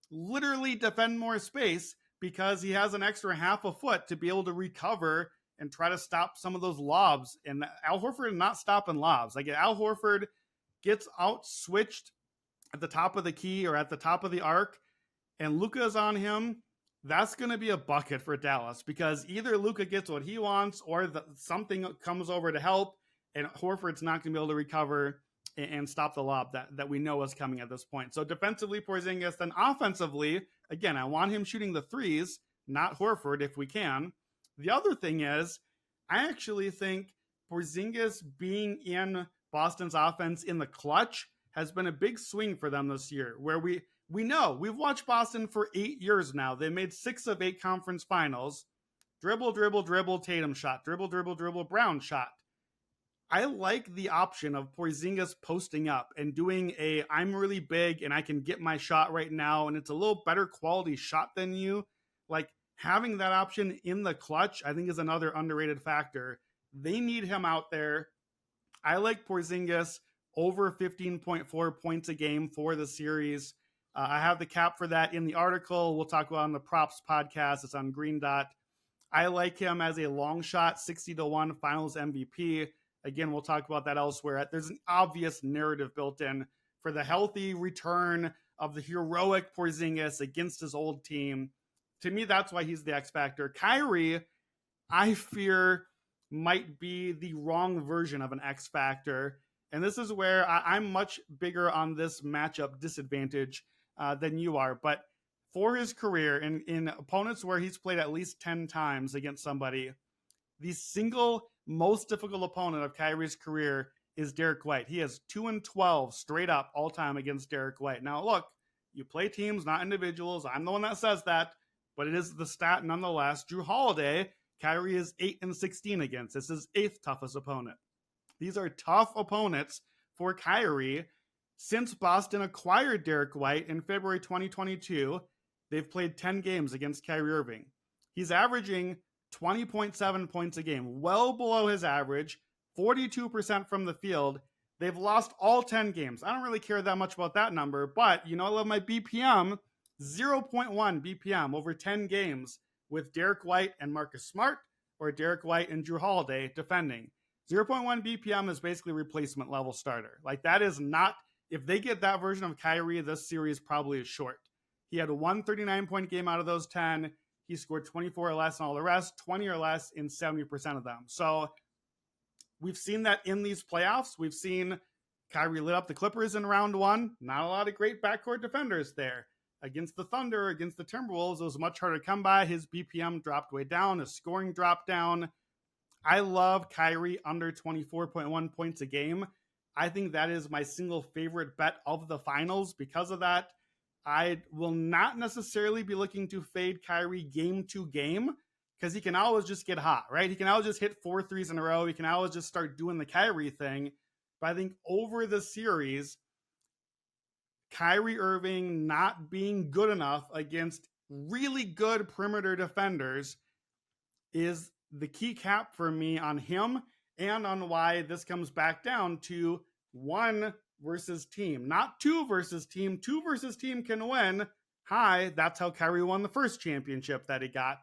literally defend more space because he has an extra half a foot to be able to recover and try to stop some of those lobs. And Al Horford is not stopping lobs. Al Horford gets out switched at the top of the key or at the top of the arc and Luka's on him. That's going to be a bucket for Dallas because either Luka gets what he wants or something comes over to help and Horford's not going to be able to recover and stop the lob that we know is coming at this point. So defensively, Porzingis, then offensively, again, I want him shooting the threes, not Horford if we can. The other thing is, I actually think Porzingis being in Boston's offense in the clutch has been a big swing for them this year, where we know we've watched Boston for 8 years now. They made 6 of 8 conference finals. Dribble, dribble, dribble, Tatum shot. Dribble, dribble, dribble, Brown shot. I like the option of Porzingis posting up and doing a I'm really big and I can get my shot right now and it's a little better quality shot than you. Like having that option in the clutch, I think is another underrated factor. They need him out there. I like Porzingis over 15.4 points a game for the series. I have the cap for that in the article. We'll talk about on the props podcast. It's on Green Dot. I like him as a long shot, 60-1 finals MVP. Again, we'll talk about that elsewhere. There's an obvious narrative built in for the healthy return of the heroic Porzingis against his old team. To me, that's why he's the X factor. Kyrie, I fear, might be the wrong version of an X factor. And this is where I'm much bigger on this matchup disadvantage than you are. But for his career, in opponents where he's played at least 10 times against somebody, the single most difficult opponent of Kyrie's career is Derek White. He has 2-12 straight up all time against Derek White. Now, look, you play teams, not individuals. I'm the one that says that, but it is the stat nonetheless. Jrue Holiday, Kyrie is 8-16 against. This is 8th toughest opponent. These are tough opponents for Kyrie. Since Boston acquired Derek White in February 2022, they've played 10 games against Kyrie Irving. He's averaging 20.7 points a game, well below his average, 42% from the field. They've lost all 10 games. I don't really care that much about that number, but I love my BPM, 0.1 BPM over 10 games with Derek White and Marcus Smart or Derek White and Jrue Holiday defending. 0.1 BPM is basically replacement level starter. Like that is not, if they get that version of Kyrie, this series probably is short. He had a 139-point game out of those 10. He scored 24 or less in all the rest, 20 or less in 70% of them. So we've seen that in these playoffs. We've seen Kyrie lit up the Clippers in round 1. Not a lot of great backcourt defenders there. Against the Thunder, against the Timberwolves, it was much harder to come by. His BPM dropped way down. His scoring dropped down. I love Kyrie under 24.1 points a game. I think that is my single favorite bet of the finals because of that. I will not necessarily be looking to fade Kyrie game to game because he can always just get hot, right? He can always just hit 4 threes in a row. He can always just start doing the Kyrie thing. But I think over the series, Kyrie Irving not being good enough against really good perimeter defenders is the key cap for me on him and on why this comes back down to 1 versus team, not 2 versus team. 2 versus team can win. Hi, that's how Kyrie won the first championship that he got.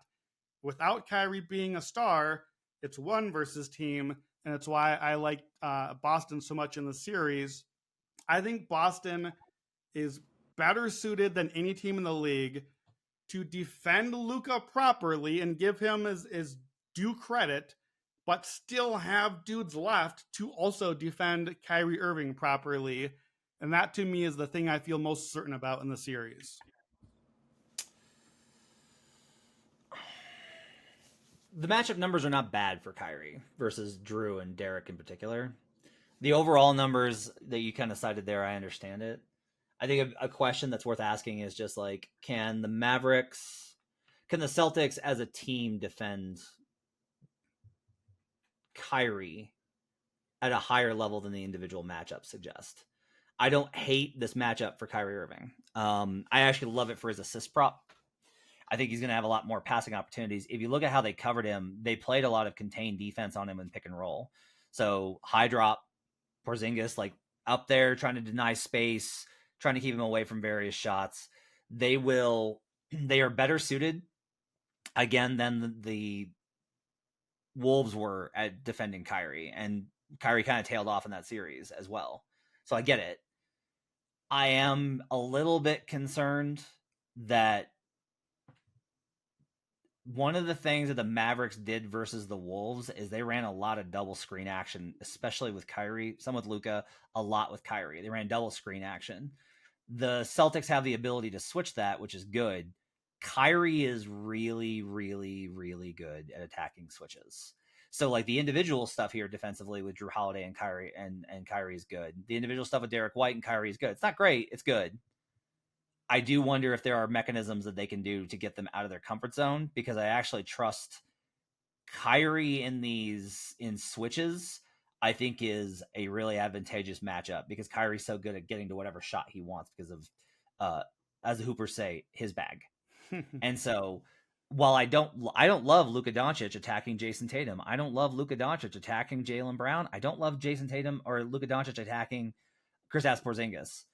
Without Kyrie being a star, it's 1 versus team, and it's why I like Boston so much in the series. I think Boston is better suited than any team in the league to defend Luka properly and give him his due credit, but still have dudes left to also defend Kyrie Irving properly. And that to me is the thing I feel most certain about in the series. The matchup numbers are not bad for Kyrie versus Jrue and Derek in particular. The overall numbers that you kind of cited there, I understand it. I think a question that's worth asking is just like, can the Celtics as a team defend Kyrie at a higher level than the individual matchups suggest? I don't hate this matchup for Kyrie Irving. I actually love it for his assist prop. I think he's going to have a lot more passing opportunities. If you look at how they covered him, they played a lot of contained defense on him in pick and roll. So high drop, Porzingis like up there trying to deny space, trying to keep him away from various shots. They are better suited again than the Wolves were at defending Kyrie, and Kyrie kind of tailed off in that series as well. So I get it. I am a little bit concerned that one of the things that the Mavericks did versus the Wolves is they ran a lot of double screen action, especially with Kyrie, some with Luka, a lot with Kyrie. They ran double screen action. The Celtics have the ability to switch that, which is good. Kyrie is really, really, really good at attacking switches. So like the individual stuff here defensively with Jrue Holiday and Kyrie is good. The individual stuff with Derek White and Kyrie is good. It's not great, it's good. I do wonder if there are mechanisms that they can do to get them out of their comfort zone, because I actually trust Kyrie in switches. I think is a really advantageous matchup because Kyrie's so good at getting to whatever shot he wants because of, as the Hoopers say, his bag. And so, while I don't love Luka Doncic attacking Jason Tatum, I don't love Luka Doncic attacking Jaylen Brown. I don't love Jason Tatum or Luka Doncic attacking Kristaps Porzingis.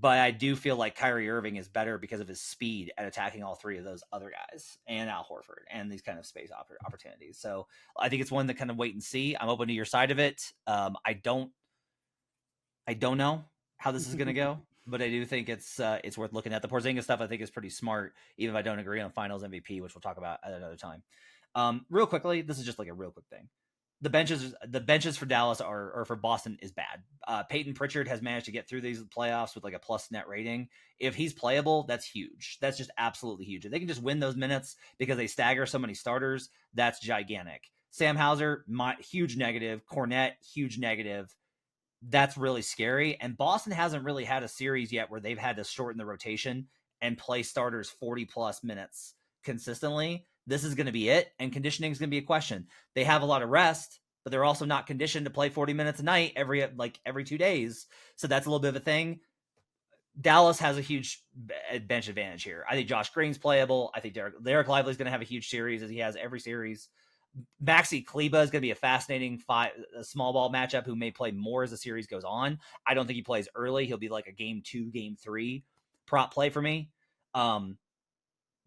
But I do feel like Kyrie Irving is better because of his speed at attacking all three of those other guys and Al Horford and these kind of space opportunities. So I think it's one to kind of wait and see. I'm open to your side of it. I don't know how this is going to go, but I do think it's worth looking at. The Porzingis stuff I think is pretty smart, even if I don't agree on Finals MVP, which we'll talk about at another time. Real quickly, this is just like a real quick thing. The benches for Dallas or for Boston is bad. Peyton Pritchard has managed to get through these playoffs with like a plus net rating. If he's playable, that's huge. That's just absolutely huge. If they can just win those minutes because they stagger so many starters, that's gigantic. Sam Hauser, huge negative. Cornette, huge negative. That's really scary. And Boston hasn't really had a series yet where they've had to shorten the rotation and play starters 40 plus minutes consistently. This is going to be it. And conditioning is going to be a question. They have a lot of rest, but they're also not conditioned to play 40 minutes a night every 2 days. So that's a little bit of a thing. Dallas has a huge bench advantage here. I think Josh Green's playable. I think Derek Lively's going to have a huge series as he has every series. Maxi Kleba is going to be a fascinating small ball matchup who may play more as the series goes on. I don't think he plays early. He'll be like a game 2, game 3 prop play for me.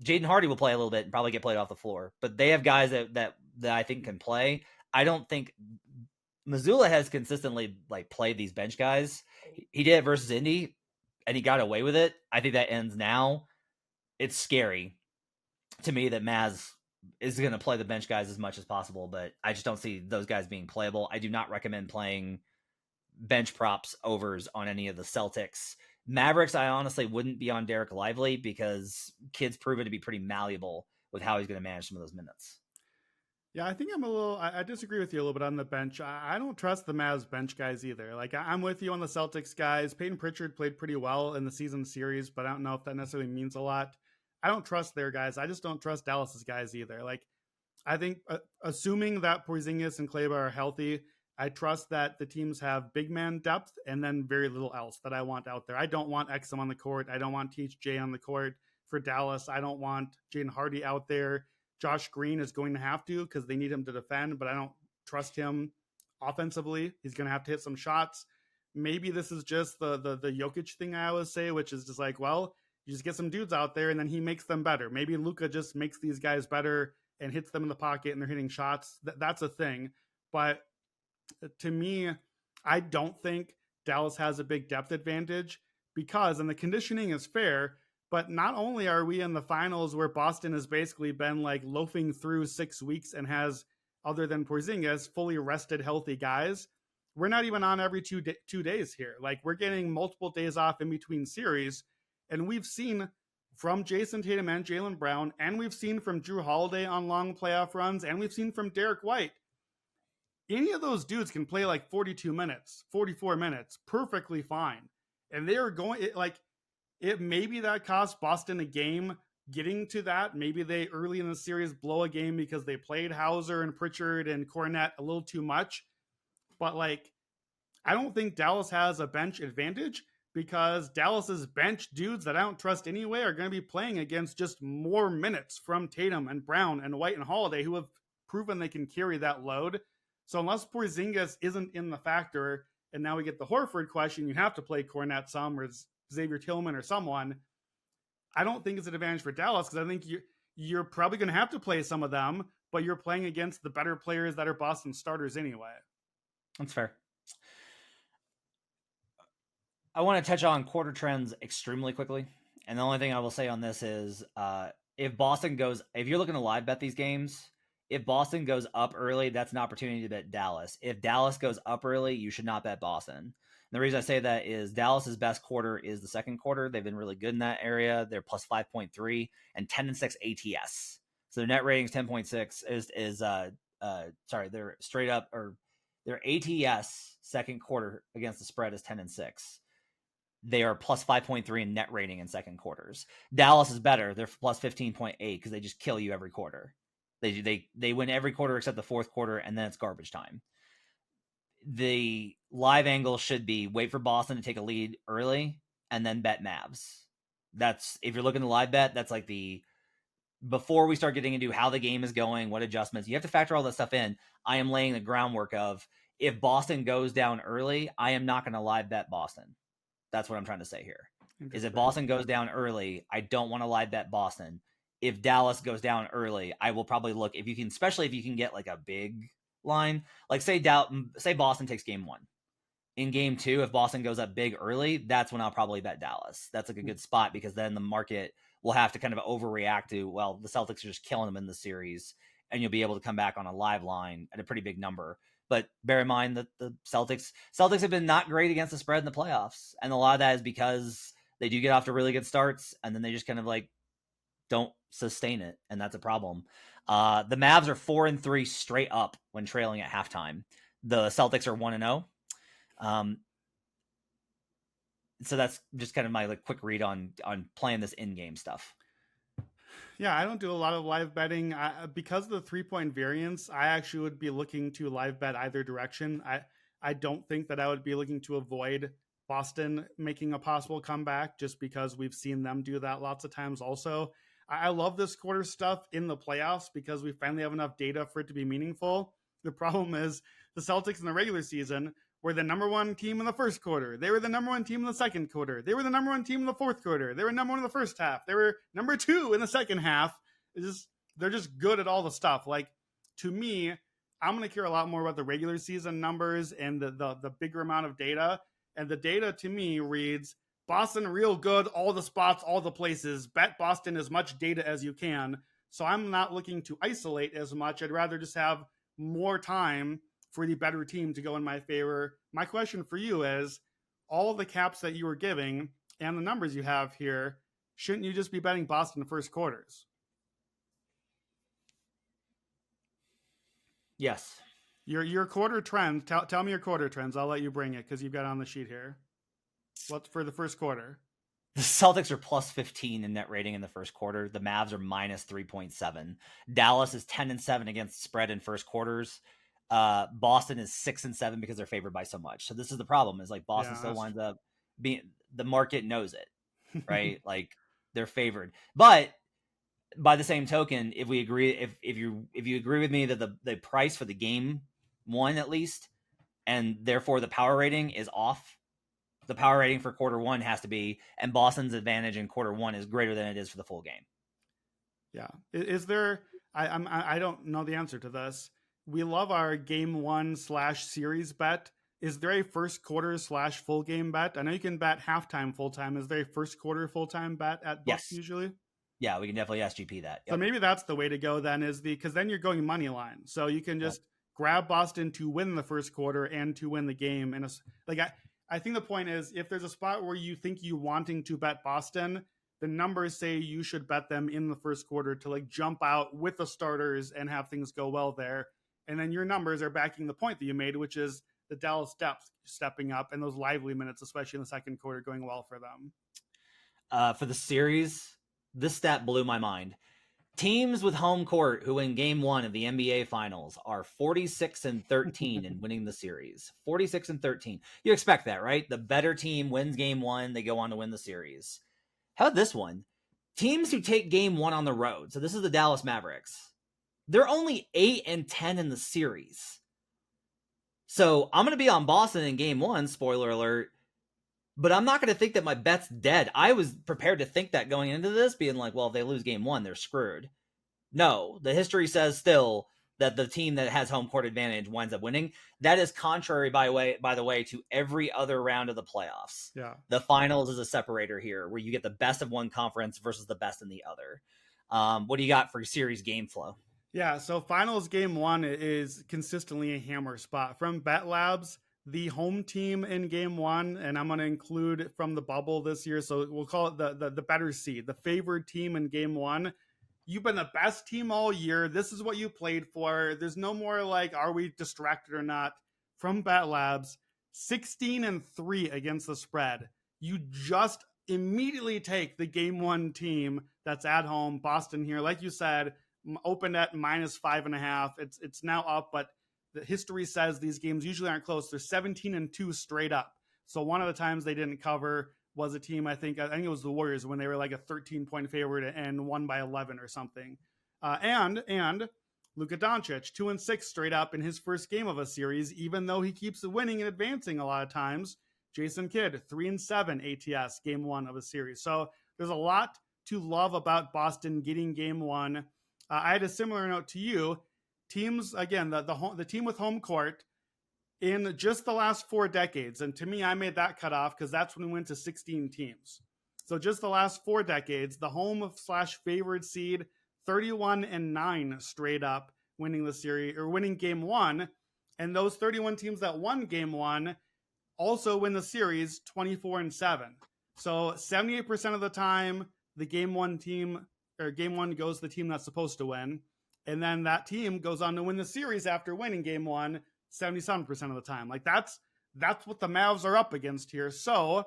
Jaden Hardy will play a little bit and probably get played off the floor, but they have guys that I think can play. I don't think Missoula has consistently like played these bench guys. He did it versus Indy and he got away with it. I think that ends now. It's scary to me that Maz is going to play the bench guys as much as possible, but I just don't see those guys being playable. I do not recommend playing bench props overs on any of the Celtics. Mavericks, I honestly wouldn't be on Derek Lively because kid's proven to be pretty malleable with how he's going to manage some of those minutes. Yeah, I think I disagree with you a little bit on the bench. I don't trust the Mavs bench guys either. Like, I'm with you on the Celtics guys. Peyton Pritchard played pretty well in the season series, but I don't know if that necessarily means a lot. I don't trust their guys. I just don't trust Dallas's guys either. Like, I think assuming that Porzingis and Kleba are healthy, I trust that the teams have big man depth and then very little else that I want out there. I don't want Exum on the court. I don't want Teach J on the court for Dallas. I don't want Jaden Hardy out there. Josh Green is going to have to because they need him to defend, but I don't trust him offensively. He's going to have to hit some shots. Maybe this is just the Jokic thing I always say, which is just like, well, you just get some dudes out there and then he makes them better. Maybe Luka just makes these guys better and hits them in the pocket and they're hitting shots. That's a thing. But to me, I don't think Dallas has a big depth advantage because, and the conditioning is fair, but not only are we in the finals where Boston has basically been like loafing through 6 weeks and has, other than Porzingis, fully rested, healthy guys, we're not even on every 2 days here. Like, we're getting multiple days off in between series. And we've seen from Jason Tatum and Jaylen Brown, and we've seen from Jrue Holiday on long playoff runs, and we've seen from Derek White. Any of those dudes can play like 42 minutes, 44 minutes, perfectly fine. And they are going, maybe that cost Boston a game getting to that. Maybe they early in the series blow a game because they played Hauser and Pritchard and Cornette a little too much. But like, I don't think Dallas has a bench advantage because Dallas's bench dudes that I don't trust anyway are going to be playing against just more minutes from Tatum and Brown and White and Holiday, who have proven they can carry that load. So unless Porzingis isn't in the factor, and now we get the Horford question, you have to play Cornette some or Xavier Tillman or someone. I don't think it's an advantage for Dallas because I think you're probably going to have to play some of them, but you're playing against the better players that are Boston starters anyway. That's fair. I want to touch on quarter trends extremely quickly. And the only thing I will say on this is if you're looking to live bet these games, if Boston goes up early, that's an opportunity to bet Dallas. If Dallas goes up early, you should not bet Boston. And the reason I say that is Dallas's best quarter is the second quarter. They've been really good in that area. They're plus 5.3 and 10-6 ATS. So their net rating is 10.6. Sorry, they're straight up, or their ATS second quarter against the spread is 10-6. They are plus 5.3 in net rating in second quarters. Dallas is better. They're plus 15.8 because they just kill you every quarter. They win every quarter except the fourth quarter, and then it's garbage time. The live angle should be wait for Boston to take a lead early and then bet Mavs. That's, if you're looking to live bet, that's like the, before we start getting into how the game is going, what adjustments, you have to factor all that stuff in. I am laying the groundwork of, if Boston goes down early, I am not going to live bet Boston. That's what I'm trying to say here. Is if Boston goes down early, I don't want to live bet Boston. If Dallas goes down early, I will probably look, if you can, especially if you can get like a big line, like say Boston takes game 1. In game 2, if Boston goes up big early, that's when I'll probably bet Dallas. That's like a good spot, because then the market will have to kind of overreact to, well, the Celtics are just killing them in the series, and you'll be able to come back on a live line at a pretty big number. But bear in mind that the Celtics have been not great against the spread in the playoffs. And a lot of that is because they do get off to really good starts, and then they just kind of like don't sustain it. And that's a problem. The Mavs are 4-3 straight up when trailing at halftime. The Celtics are 1-0. So that's just kind of my like quick read on playing this in-game stuff. Yeah, I don't do a lot of live betting because of the 3-point variance. I actually would be looking to live bet either direction. I don't think that I would be looking to avoid Boston making a possible comeback, just because we've seen them do that lots of times. Also, I love this quarter stuff in the playoffs because we finally have enough data for it to be meaningful. The problem is the Celtics in the regular season were the number 1 team in the first quarter. They were the number 1 team in the second quarter. They were the number 1 team in the fourth quarter. They were number 1 in the first half. They were number 2 in the second half. They're just good at all the stuff. Like, to me, I'm going to care a lot more about the regular season numbers and the bigger amount of data. And the data to me reads Boston real good, all the spots, all the places. Bet Boston as much data as you can. So I'm not looking to isolate as much. I'd rather just have more time for the better team to go in my favor. My question for you is, all the caps that you were giving and the numbers you have here, shouldn't you just be betting Boston in the first quarters? Yes. Your quarter trend, tell me your quarter trends. I'll let you bring it because you've got it on the sheet here. What's for the first quarter? The Celtics are plus 15 in net rating in the first quarter. The Mavs are minus 3.7. Dallas is 10-7 against spread in first quarters. Boston is 6-7 because they're favored by so much. So this is the problem, is like Boston still winds up being, the market knows it, right? Like they're favored. But by the same token, if we agree, if you agree with me that the price for the game 1 at least, and therefore the power rating is off, the power rating for quarter 1 has to be, and Boston's advantage in quarter 1 is greater than it is for the full game. Yeah. Is there, I don't know the answer to this. We love our game 1/series bet. Is there a first quarter / full game bet? I know you can bet halftime full time. Is there a first quarter full time bet at books usually? Yeah, we can definitely SGP that. Yep. So maybe that's the way to go then, because then you're going money line. So you can just grab Boston to win the first quarter and to win the game. And I think the point is, if there's a spot where you think you wanting to bet Boston, the numbers say you should bet them in the first quarter to like jump out with the starters and have things go well there. And then your numbers are backing the point that you made, which is the Dallas depth stepping up and those lively minutes, especially in the second quarter, going well for them. For the series, this stat blew my mind. Teams with home court who win game 1 of the NBA Finals are 46-13 in winning the series. 46-13. You expect that, right? The better team wins game 1, they go on to win the series. How about this one? Teams who take game 1 on the road. So this is the Dallas Mavericks. They're only 8-10 in the series. So I'm going to be on Boston in game 1, spoiler alert, but I'm not going to think that my bet's dead. I was prepared to think that going into this, being like, well, if they lose game 1, they're screwed. No, the history says still that the team that has home court advantage winds up winning. That is contrary, by the way, to every other round of the playoffs. Yeah. The finals is a separator here, where you get the best of one conference versus the best in the other. What do you got for series game flow? Yeah, so finals game 1 is consistently a hammer spot. From Bet Labs, the home team in game 1, and I'm going to include from the bubble this year, so we'll call it the better seed, the favored team in game 1, you've been the best team all year. This is what you played for. There's no more like, are we distracted or not? From Bet Labs, 16-3 against the spread. You just immediately take the game one team that's at home, Boston here. Like you said, opened at -5.5. It's now up, but the history says these games usually aren't close. They're 17-2 straight up. So one of the times they didn't cover was a team, I think it was the Warriors when they were like a 13-point favorite and won by 11 or something. And Luka Doncic, 2-6 straight up in his first game of a series, even though he keeps winning and advancing a lot of times. Jason Kidd, 3-7 ATS, game one of a series. So there's a lot to love about Boston getting game one. I had a similar note to you. Teams, again, the team with home court in just the last 4 decades. And to me, I made that cutoff because that's when we went to 16 teams. So just the last 4 decades, the home/favored seed, 31-9 straight up winning the series or winning game one. And those 31 teams that won game one also win the series 24-7. So 78% of the time, the game one goes to the team that's supposed to win. And then that team goes on to win the series after winning game one 77% of the time. Like that's what the Mavs are up against here. So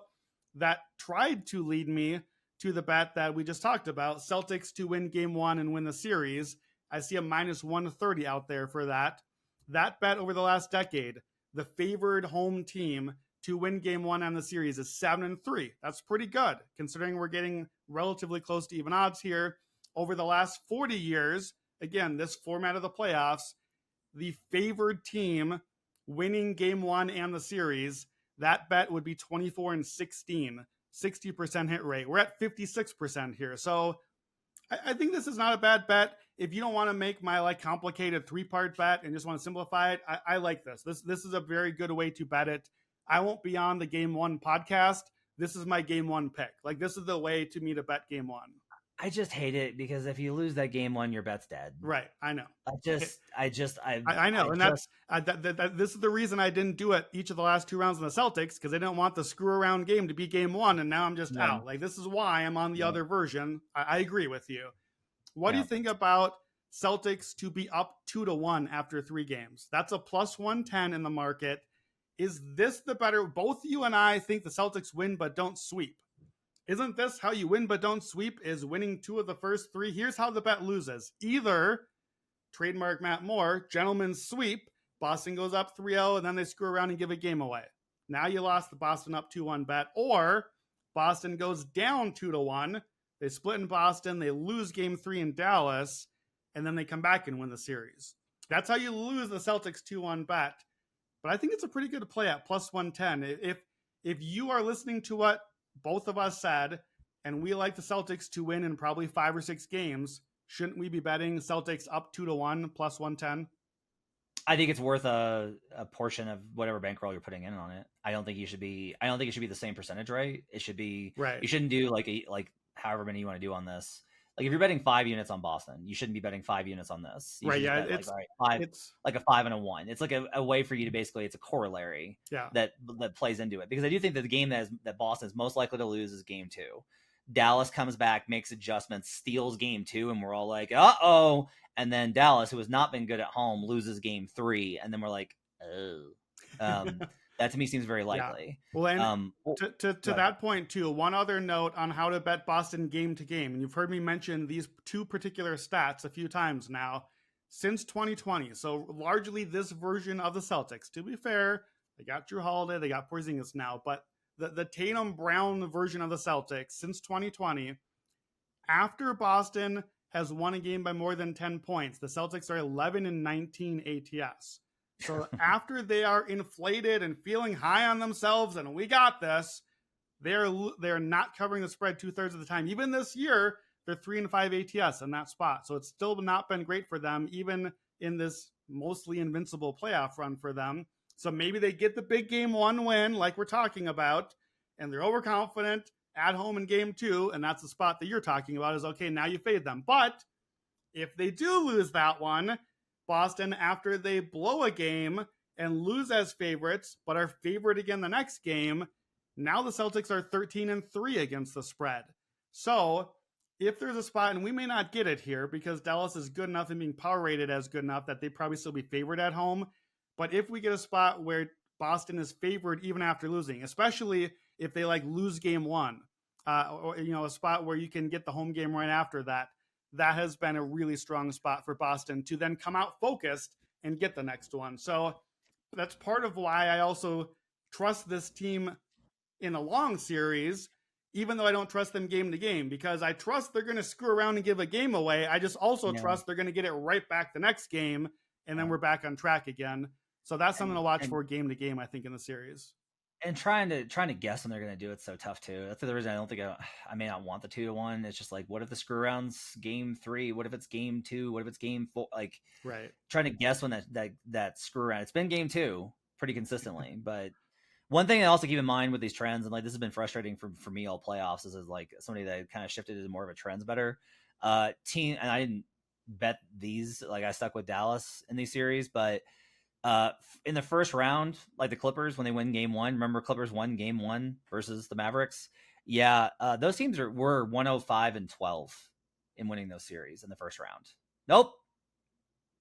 that tried to lead me to the bet that we just talked about, Celtics to win game one and win the series. I see a -130 out there for that. That bet over the last decade, the favored home team to win game one on the series is 7-3. That's pretty good considering we're getting relatively close to even odds here. Over the last 40 years, again, this format of the playoffs, the favored team winning game one and the series, that bet would be 24-16, 60% hit rate. We're at 56% here. So I think this is not a bad bet. If you don't want to make my like complicated 3-part bet and just want to simplify it, I like this. This is a very good way to bet it. I won't be on the game one podcast. This is my game one pick. Like this is the way to me to bet game one. I just hate it because if you lose that game one, your bet's dead. Right. I know. I know. This is the reason I didn't do it each of the last 2 rounds in the Celtics, because I didn't want the screw around game to be game one. And now I'm just out. Like, this is why I'm on the other version. I agree with you. What do you think about Celtics to be up 2-1 after 3 games? That's a +110 in the market. Is this the better? Both you and I think the Celtics win, but don't sweep. Isn't this how you win but don't sweep, is winning 2 of the first 3? Here's how the bet loses. Either, trademark Matt Moore, gentleman's sweep, Boston goes up 3-0 and then they screw around and give a game away. Now you lost the Boston up 2-1 bet. Or Boston goes down 2-1. They split in Boston. They lose game 3 in Dallas. And then they come back and win the series. That's how you lose the Celtics 2-1 bet. But I think it's a pretty good play at +110. If you are listening to what both of us said, and we like the Celtics to win in probably 5 or 6 games, shouldn't we be betting Celtics up 2-1 +110? I think it's worth a portion of whatever bankroll you're putting in on it. I don't think it should be the same percentage rate. It should be right. You shouldn't do like however many you want to do on this. Like if you're betting 5 units on Boston, you shouldn't be betting 5 units on this. You right. Yeah. It's like a 5 and a 1. It's like a way for you to basically, it's a corollary that plays into it. Because I do think that the game that Boston is most likely to lose is game 2. Dallas comes back, makes adjustments, steals game 2, and we're all like, uh-oh. And then Dallas, who has not been good at home, loses game 3. And then we're like, oh. That to me seems very likely. Yeah. Well, and to that point too, one other note on how to bet Boston game to game. And you've heard me mention these 2 particular stats a few times now since 2020. So largely this version of the Celtics. To be fair, they got Jrue Holiday, they got Porzingis now, but the Tatum Brown version of the Celtics since 2020, after Boston has won a game by more than 10 points, the Celtics are 11-19 ATS. So after they are inflated and feeling high on themselves and we got this, they're not covering the spread 2/3 of the time. Even this year, they're 3-5 ATS in that spot. So it's still not been great for them, even in this mostly invincible playoff run for them. So maybe they get the big game 1 win like we're talking about, and they're overconfident at home in game 2, and that's the spot that you're talking about is, okay, now you fade them. But if they do lose that one, Boston, after they blow a game and lose as favorites, but are favored again the next game, now the Celtics are 13-3 against the spread. So if there's a spot, and we may not get it here because Dallas is good enough and being power rated as good enough that they probably still be favored at home. But if we get a spot where Boston is favored even after losing, especially if they like lose game one, or a spot where you can get the home game right after that, that has been a really strong spot for Boston to then come out focused and get the next one. So that's part of why I also trust this team in a long series, even though I don't trust them game to game, because I trust they're going to screw around and give a game away. I just also trust they're going to get it right back the next game, and then we're back on track again. So that's something to watch for game to game, I think, in the series. And trying to guess when they're going to do it so tough too. That's the reason I don't think I may not want the 2-1. It's just like, what if the screw around's game 3? What if it's game 2? What if it's game 4? Like, right. Trying to guess when that screw around. It's been game 2 pretty consistently, but one thing I also keep in mind with these trends, and like this has been frustrating for me all playoffs, is like somebody that kind of shifted into more of a trends better team. And I didn't bet these, like I stuck with Dallas in these series, but in the first round, like the Clippers, when they win game 1, remember Clippers won game 1 versus the Mavericks. Yeah. Those teams were 105-12 in winning those series in the first round. Nope.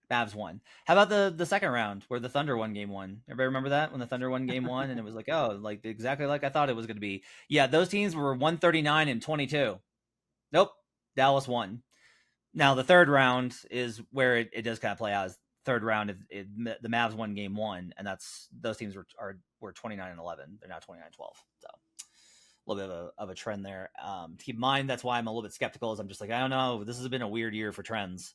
Mavs won. How about the second round where the Thunder won game 1? Everybody remember that when the Thunder won game 1 and it was like, oh, like exactly like I thought it was going to be. Yeah. Those teams were 139-22. Nope. Dallas won. Now the third round is where it does kind of play out. As third round, the Mavs won game 1, and those teams were 29-11. They're now 29-12. So a little bit of a trend there. To keep in mind, that's why I'm a little bit skeptical. Is I'm just like, I don't know. This has been a weird year for trends.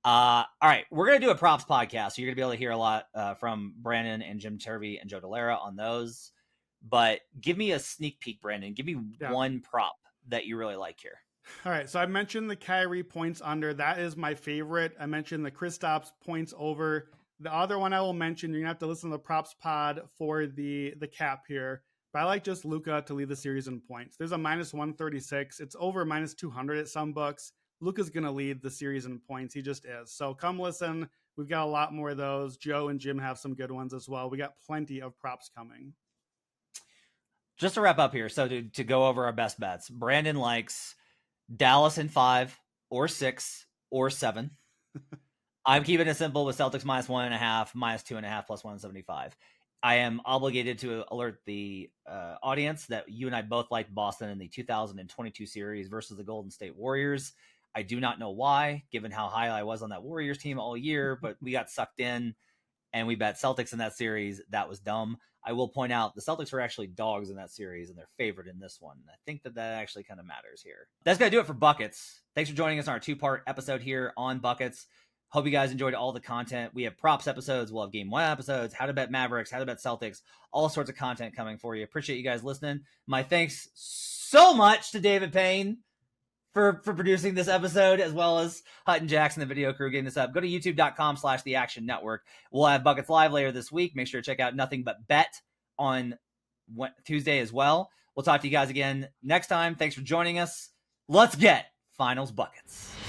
All right, we're gonna do a props podcast, so you're gonna be able to hear a lot from Brandon and Jim Turvey and Joe Delera on those. But give me a sneak peek, Brandon. Give me one prop that you really like here. All right, so I mentioned the Kyrie points under. That is my favorite. I mentioned the Kristaps points over. The other one I will mention, you're going to have to listen to the props pod for the cap here. But I like just Luka to lead the series in points. There's a -136. It's over -200 at some books. Luka's going to lead the series in points. He just is. So come listen. We've got a lot more of those. Joe and Jim have some good ones as well. We got plenty of props coming. Just to wrap up here, so to go over our best bets, Brandon likes Dallas in 5 or 6 or 7. I'm keeping it simple with Celtics -1.5, -2.5, +175. I am obligated to alert the audience that you and I both liked Boston in the 2022 series versus the Golden State Warriors. I do not know why, given how high I was on that Warriors team all year, but we got sucked in and we bet Celtics in that series. That was dumb. I will point out the Celtics are actually dogs in that series and they're favored in this one. I think that actually kind of matters here. That's going to do it for Buckets. Thanks for joining us on our 2-part episode here on Buckets. Hope you guys enjoyed all the content. We have props episodes. We'll have game 1 episodes, how to bet Mavericks, how to bet Celtics, all sorts of content coming for you. Appreciate you guys listening. My thanks so much to David Payne for producing this episode, as well as Hutton Jackson, the video crew, getting this up. Go to youtube.com/The Action Network. We'll have Buckets live later this week. Make sure to check out Nothing But Bet on Tuesday as well. We'll talk to you guys again next time. Thanks for joining us. Let's get Finals Buckets.